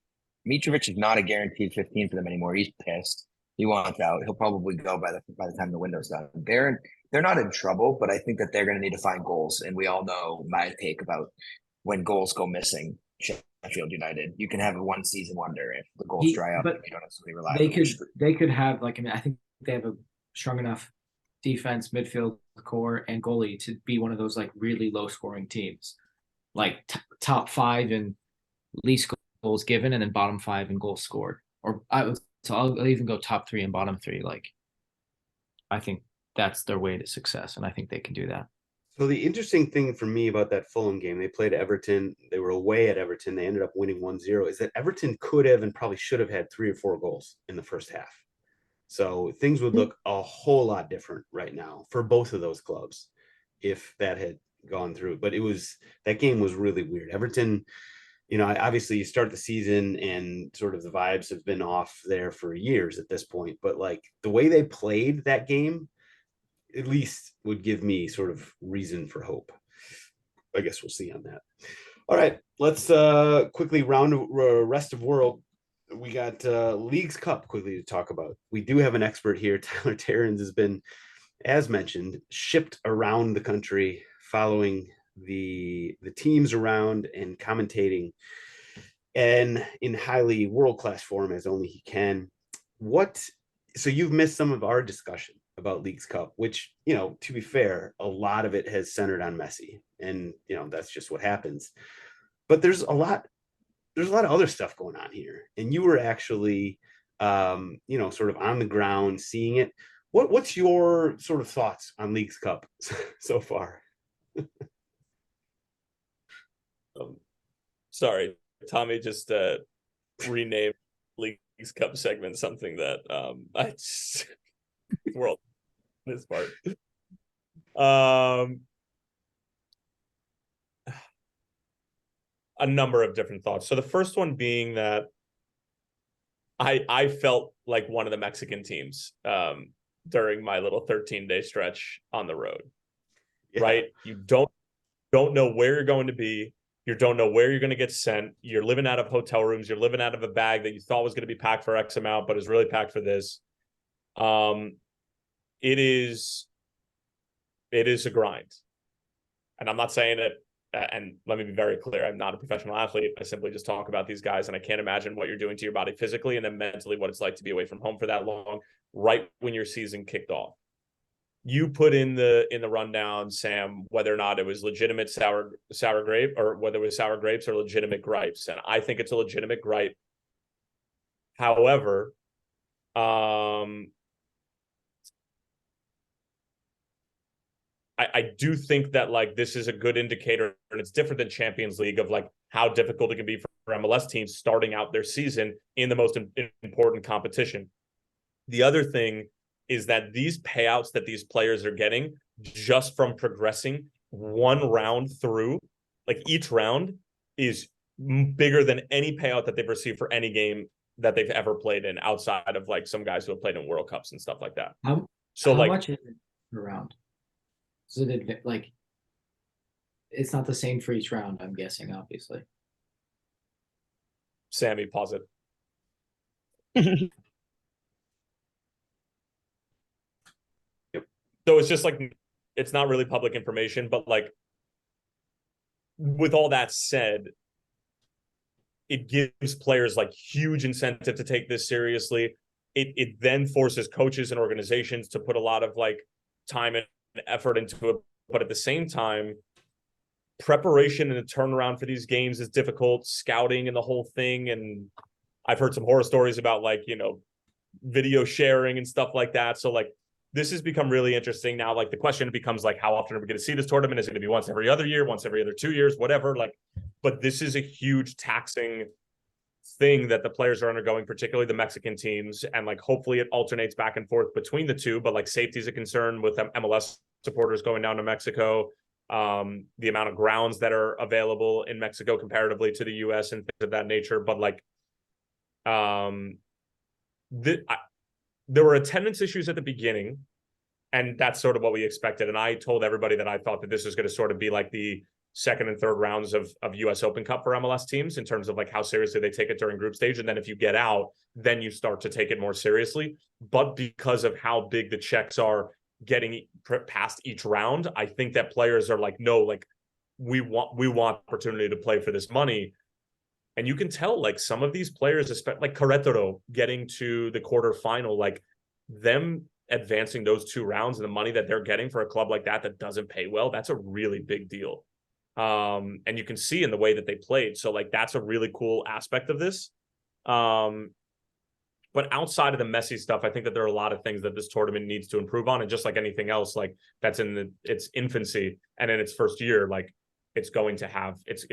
Mitrovic is not a guaranteed 15 for them anymore. He's pissed. He wants out. He'll probably go by the time the window's done. They're not in trouble, but I think that they're going to need to find goals. And we all know my take about when goals go missing. Sheffield United, you can have a one season wonder if the goals dry up. But and you don't necessarily rely. They could have like, I mean, I think they have a strong enough defense, midfield core, and goalie to be one of those like really low scoring teams, like top 5 in least goals given, and then bottom 5 in goals scored. I'll even go top 3 and bottom 3. Like, I think that's their way to success, and I think they can do that. So the interesting thing for me about that Fulham game, they played Everton. They were away at Everton. They ended up winning 1-0. Is that Everton could have and probably should have had 3 or 4 goals in the first half. So things would look a whole lot different right now for both of those clubs if that had gone through. But that game was really weird. Everton, obviously you start the season and sort of the vibes have been off there for years at this point. But like the way they played that game, at least would give me sort of reason for hope. I guess we'll see on that. All right, let's quickly round rest of world. we got Leagues Cup quickly to talk about. We do have an expert here. Tyler Terrens has been, as mentioned, shipped around the country following the teams around and commentating and in highly world-class form as only he can. So you've missed some of our discussion about Leagues Cup, which, to be fair, a lot of it has centered on Messi, and that's just what happens. But there's a lot of other stuff going on here, and you were actually sort of on the ground seeing it. What's your sort of thoughts on Leagues Cup so far? Sorry, Tommy just renamed Leagues Cup segment something that I just world this part. A number of different thoughts. So the first one being that I felt like one of the Mexican teams during my little 13-day stretch on the road. Yeah. Right? You don't know where you're going to be. You don't know where you're going to get sent. You're living out of hotel rooms. You're living out of a bag that you thought was going to be packed for X amount, but is really packed for this. It is a grind. And I'm not saying it, and let me be very clear, I'm not a professional athlete. I simply just talk about these guys, and I can't imagine what you're doing to your body physically and then mentally what it's like to be away from home for that long, right when your season kicked off. You put in the rundown, Sam, whether or not it was legitimate sour grape, or whether it was sour grapes or legitimate gripes. And I think it's a legitimate gripe. However, I do think that this is a good indicator, and it's different than Champions League, of how difficult it can be for MLS teams starting out their season in the most important competition. The other thing is that these payouts that these players are getting just from progressing one round through, each round is bigger than any payout that they've received for any game that they've ever played in, outside of some guys who have played in World Cups and stuff like that. How much is it per round? So it's not the same for each round, I'm guessing, obviously. Sammy, pause it. So it's just it's not really public information, but with all that said, it gives players huge incentive to take this seriously. It then forces coaches and organizations to put a lot of time and effort into it. But at the same time, preparation and the turnaround for these games is difficult, scouting and the whole thing. And I've heard some horror stories about video sharing and stuff like that. So this has become really interesting now. The question becomes how often are we going to see this tournament? Is it going to be once every other year, once every other 2 years, whatever? But this is a huge taxing thing that the players are undergoing, particularly the Mexican teams. And hopefully it alternates back and forth between the two. But safety is a concern with MLS supporters going down to Mexico. The amount of grounds that are available in Mexico comparatively to the US and things of that nature. But there were attendance issues at the beginning, and that's sort of what we expected. And I told everybody that I thought that this was going to sort of be the second and third rounds of US Open Cup for MLS teams, in terms of how seriously they take it during group stage. And then if you get out, then you start to take it more seriously. But because of how big the checks are getting past each round, I think that players are no, we want opportunity to play for this money. And you can tell some of these players, especially Querétaro getting to the quarterfinal, them advancing those 2 rounds and the money that they're getting for a club like that doesn't pay well, that's a really big deal. And you can see in the way that they played. So that's a really cool aspect of this. But outside of the Messi stuff, I think that there are a lot of things that this tournament needs to improve on. And just like anything else, that's in its infancy and in its first year, it's going to have its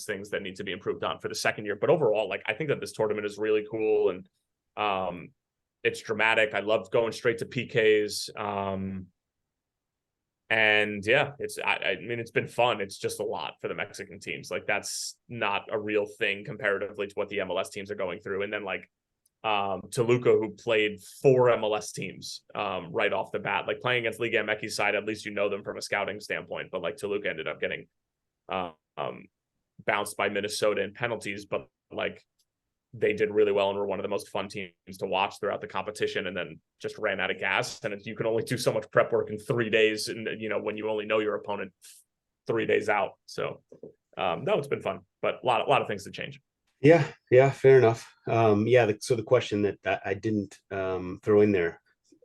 things that need to be improved on for the second year. But overall, I think that this tournament is really cool, and it's dramatic. I loved going straight to PKs. And yeah, I mean, it's been fun. It's just a lot for the Mexican teams. That's not a real thing comparatively to what the MLS teams are going through. And then Toluca, who played 4 MLS teams right off the bat, playing against Liga MX's side, at least you know them from a scouting standpoint. But Toluca ended up getting bounced by Minnesota in penalties. But they did really well and were one of the most fun teams to watch throughout the competition, and then just ran out of gas. And you can only do so much prep work in 3 days, and when you only know your opponent 3 days out. So no, it's been fun, but a lot of things to change. Yeah, fair enough. So the question that I didn't throw in there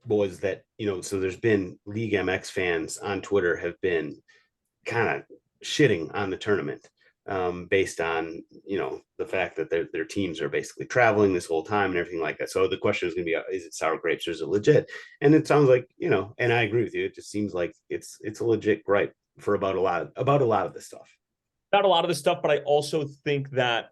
was that, so there's been League MX fans on Twitter have been kind of shitting on the tournament based on, the fact that their teams are basically traveling this whole time and everything like that. So the question is going to be, is it sour grapes or is it legit? And it sounds like, and I agree with you. It just seems like it's a legit gripe for about a lot of this stuff. About a lot of this stuff, but I also think that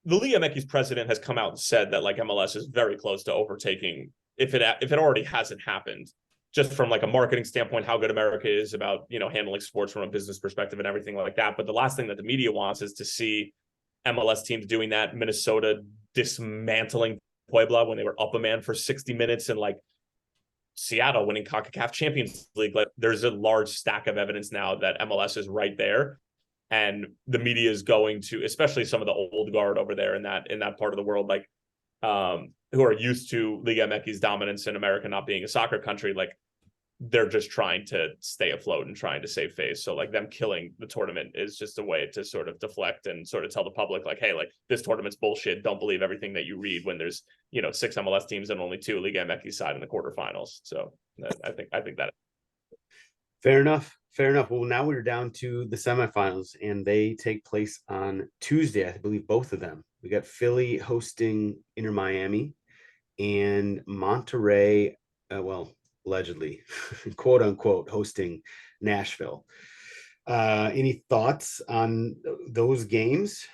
the Liga MX president has come out and said that like MLS is very close to overtaking, if it already hasn't happened, just from like a marketing standpoint, how good America is about, handling sports from a business perspective and everything like that. But the last thing that the media wants is to see MLS teams doing that. Minnesota dismantling Puebla when they were up a man for 60 minutes, and like Seattle winning CONCACAF Champions League. Like there's a large stack of evidence now that MLS is right there. And the media is going to, especially some of the old guard over there in that part of the world, like who are used to Liga MX's dominance in America not being a soccer country, like they're just trying to stay afloat and trying to save face. So like them killing the tournament is just a way to sort of deflect and sort of tell the public like, hey, like this tournament's bullshit. Don't believe everything that you read when there's 6 MLS teams and only 2 Liga MX side in the quarterfinals. So I think that. Fair enough. Well, now we're down to the semifinals, and they take place on Tuesday. I believe both of them. We got Philly hosting Inter Miami, and Monterrey, allegedly, quote unquote, hosting Nashville. Any thoughts on those games?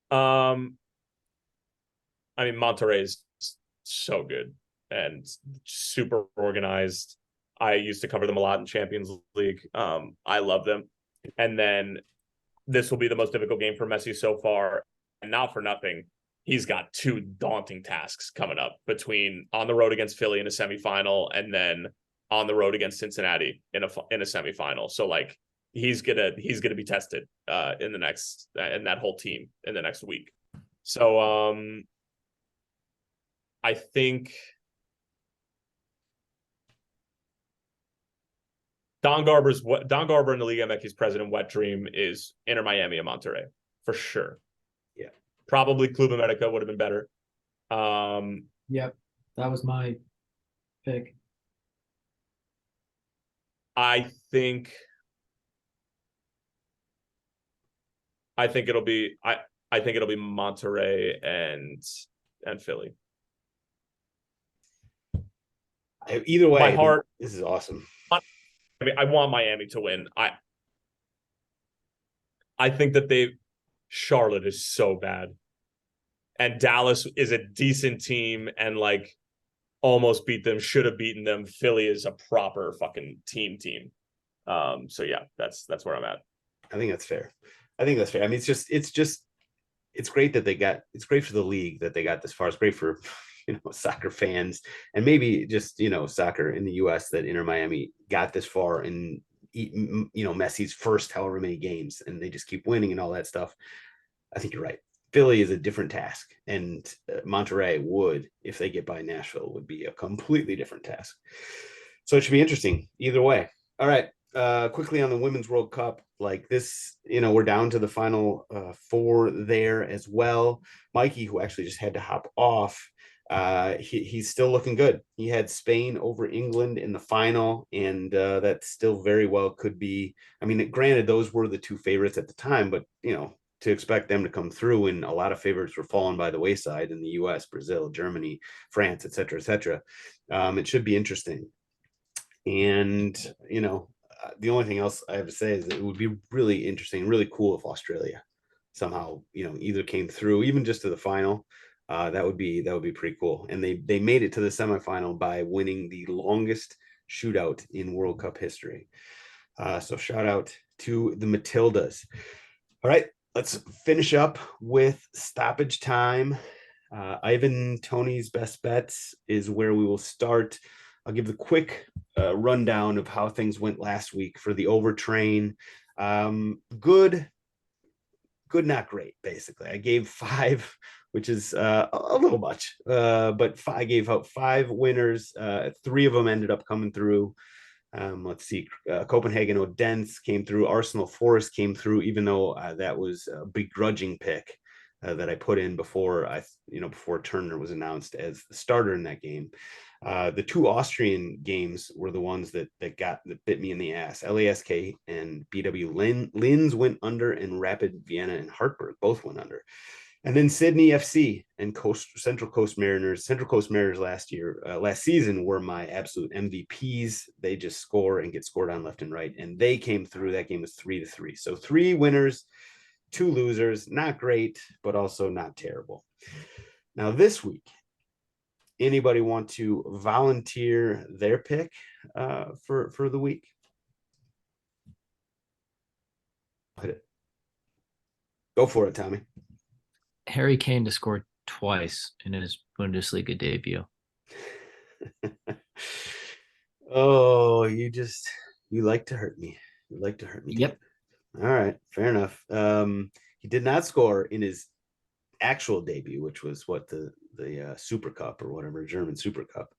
I mean, Monterrey is so good and super organized. I used to cover them a lot in Champions League. I love them. And then this will be the most difficult game for Messi so far. And not for nothing, he's got 2 daunting tasks coming up, between on the road against Philly in a semifinal and then on the road against Cincinnati in a semifinal. So like he's gonna be tested in that whole team in the next week. So I think Don Garber and the Liga MX's president wet dream is Inter Miami and Monterrey for sure. Yeah, probably Club America would have been better. Yep, that was my pick. I think it'll be Monterrey and Philly. Either way, my heart. This is awesome. I mean, I want Miami to win. I think that Charlotte is so bad, and Dallas is a decent team and like almost beat them, should have beaten them. Philly is a proper fucking team. So yeah, that's where I'm at. I think that's fair. I mean, it's great that it's great for the league that they got this far. It's great for soccer fans, and maybe just soccer in the US that Inter Miami got this far in Messi's first however many games, and they just keep winning and all that stuff. I think you're right. Philly is a different task, and Monterrey would, if they get by Nashville, would be a completely different task. So it should be interesting either way. All right. Quickly on the Women's World Cup, like this, we're down to the final 4 there as well. Mikey, who actually just had to hop off, he's still looking good. He had Spain over England in the final, and that still very well could be. I mean, granted, those were the 2 favorites at the time, but to expect them to come through, and a lot of favorites were falling by the wayside in the US, Brazil, Germany, France, et cetera, et cetera. It should be interesting. And the only thing else I have to say is that it would be really interesting, really cool if Australia somehow either came through, even just to the final. That would be pretty cool. And they made it to the semifinal by winning the longest shootout in World Cup history. So shout out to the Matildas. All right, let's finish up with stoppage time. Ivan Toney's best bets is where we will start. I'll give the quick rundown of how things went last week for the overtrain. Good good, not great. Basically, I gave 5, which is a little much, but I gave out 5 winners. 3 of them ended up coming through. Let's see, Copenhagen Odense came through. Arsenal Forest came through, even though that was a begrudging pick that I put in before before Turner was announced as the starter in that game. The 2 Austrian games were the ones that bit me in the ass. LASK and BW Linz went under, and Rapid Vienna and Hartberg both went under. And then Sydney FC and Central Coast Mariners. Central Coast Mariners last season were my absolute MVPs. They just score and get scored on left and right, and they came through. That game was 3-3. So 3 winners, 2 losers. Not great, but also not terrible. Now this week, anybody want to volunteer their pick for the week? Go for it, Tommy. Harry Kane to score twice in his Bundesliga debut. Oh, you like to hurt me. You like to hurt me. Yep. All right, fair enough. He did not score in his actual debut, which was the Super Cup or whatever, German Super Cup.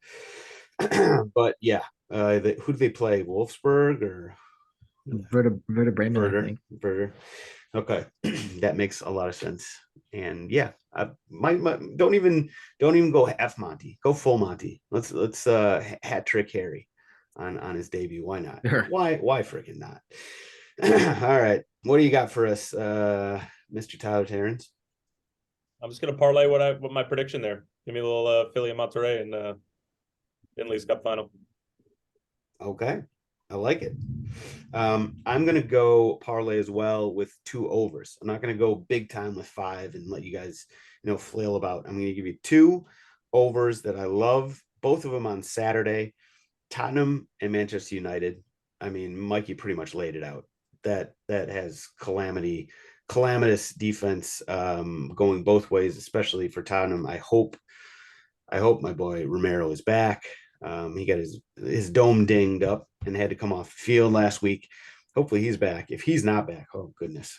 But yeah, who do they play? Wolfsburg or Werder Bremen, I think. Werder. Okay, that makes a lot of sense. And yeah, don't even go half Monty. Go full Monty. Let's hat trick Harry on his debut. Why not? Sure. Why freaking not? All right, what do you got for us, Mr. Tyler Terrence? I'm just gonna parlay what my prediction there. Give me a little Philly and Monterrey in League's Cup final. Okay, I like it. I'm gonna go parlay as well with 2 overs. I'm not gonna go big time with 5 and let you guys flail about. I'm gonna give you 2 overs that I love, both of them on Saturday. Tottenham and Manchester United. I mean, Mikey pretty much laid it out. That has calamitous defense going both ways, especially for Tottenham. I hope my boy Romero is back. He got his dome dinged up and had to come off the field last week. Hopefully he's back. If he's not back, oh goodness.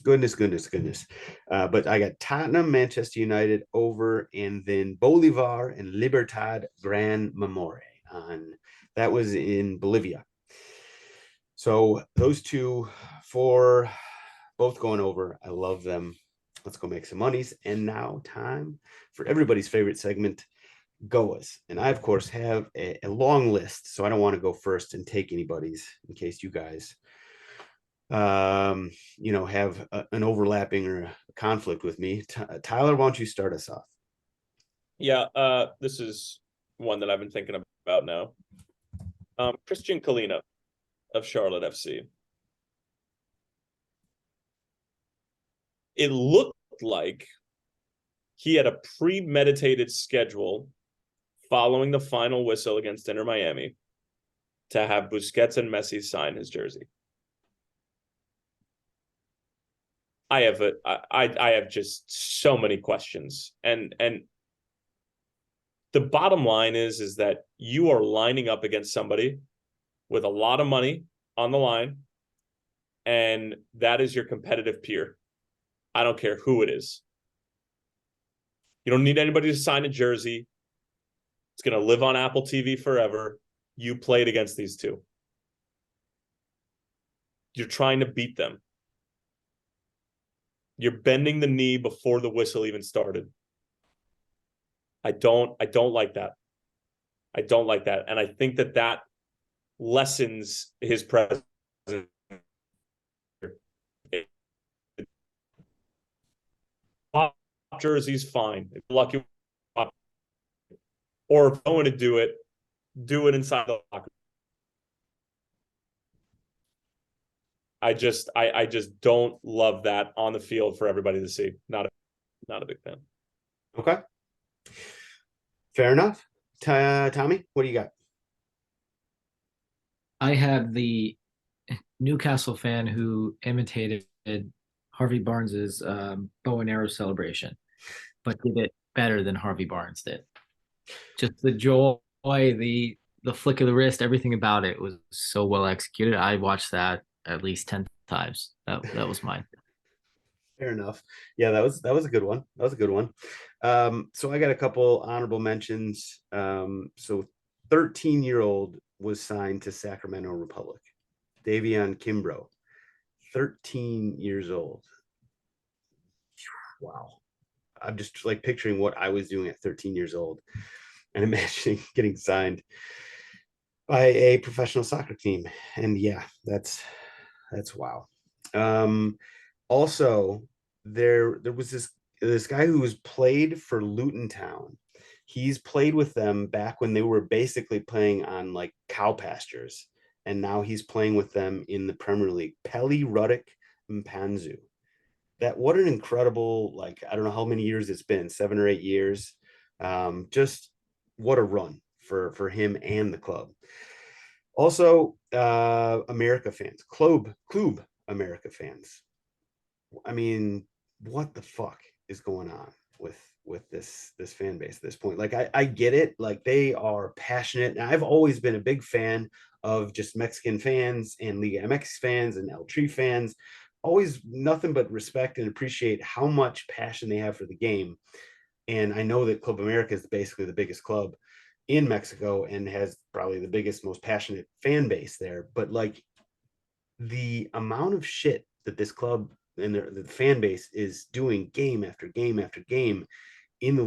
But I got Tottenham, Manchester United over, and then Bolivar and Libertad Gran Memore that was in Bolivia. So those 2 for both going over. I love them. Let's go make some monies. And now time for everybody's favorite segment, GOAWs. And I, of course, have a long list, so I don't want to go first and take anybody's in case you guys, have an overlapping or a conflict with me. Tyler, why don't you start us off? Yeah, this is one that I've been thinking about now. Christian Kalina of Charlotte FC. It looked like he had a premeditated schedule following the final whistle against Inter Miami to have Busquets and Messi sign his jersey. I have just so many questions. And the bottom line is that you are lining up against somebody with a lot of money on the line, and that is your competitive peer. I don't care who it is. You don't need anybody to sign a jersey. It's going to live on Apple TV forever. You played against these 2. You're trying to beat them. You're bending the knee before the whistle even started. I don't like that. I don't like that. And I think that lessens his presence. Jersey's fine. If you're lucky, or if you're going to do it inside the locker. I just don't love that on the field for everybody to see. Not a big fan. Okay, fair enough. Tommy, what do you got? I have the Newcastle fan who imitated Harvey Barnes's bow and arrow celebration, but did it better than Harvey Barnes did. Just the joy, the flick of the wrist, everything about it was so well executed. I watched that at least 10 times. That was mine. Fair enough. Yeah, that was a good one. That was a good one. So I got a couple honorable mentions. So 13-year-old was signed to Sacramento Republic. Davion Kimbrough, 13 years old. Wow. I'm just like picturing what I was doing at 13 years old and imagining getting signed by a professional soccer team. And yeah, that's wow. Also, there was this guy who was played for Luton Town. He's played with them back when they were basically playing on like cow pastures, and now he's playing with them in the Premier League. Pelly Ruddock Mpanzu. That what an incredible, like, I don't know how many years it's been, 7 or 8 years. Just what a run for him and the club. Also, America fans, Club America fans. I mean, what the fuck is going on with this fan base at this point? Like, I get it. Like, they are passionate. And I've always been a big fan of just Mexican fans and Liga MX fans and El Tri fans. Always nothing but respect and appreciate how much passion they have for the game. And I know that Club America is basically the biggest club in Mexico and has probably the biggest, most passionate fan base there. But like, the amount of shit that this club and the fan base is doing game after game after game in the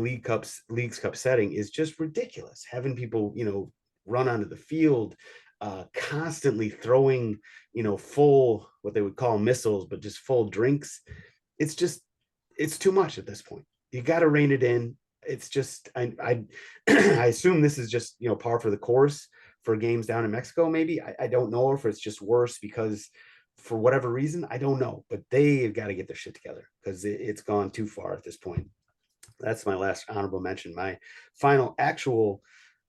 Leagues Cup setting is just ridiculous. Having people, run onto the field, constantly throwing, full, what they would call missiles, but just full drinks. It's too much at this point. You got to rein it in. It's just, I assume this is just, par for the course for games down in Mexico. Maybe I don't know if it's just worse because for whatever reason, I don't know, but they've got to get their shit together because it's gone too far at this point. That's my last honorable mention. My final actual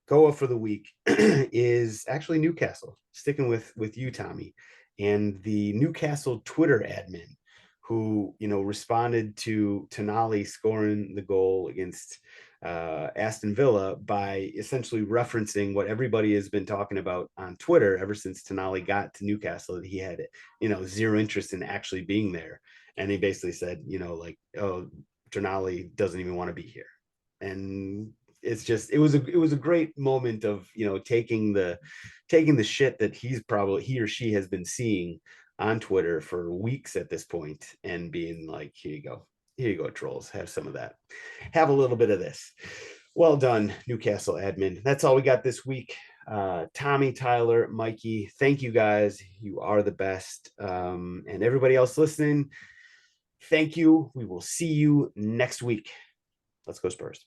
GOA for the week is actually Newcastle, sticking with you, Tommy, and the Newcastle Twitter admin who, responded to Toney scoring the goal against Aston Villa by essentially referencing what everybody has been talking about on Twitter ever since Toney got to Newcastle, that he had, zero interest in actually being there. And he basically said, oh, Toney doesn't even want to be here. And it's just, it was a great moment of, taking the shit that he or she has been seeing on Twitter for weeks at this point and being like, here you go, trolls, have some of that, have a little bit of this. Well done, Newcastle admin. That's all we got this week. Tommy, Tyler, Mikey, thank you guys. You are the best. And everybody else listening, thank you. We will see you next week. Let's go Spurs.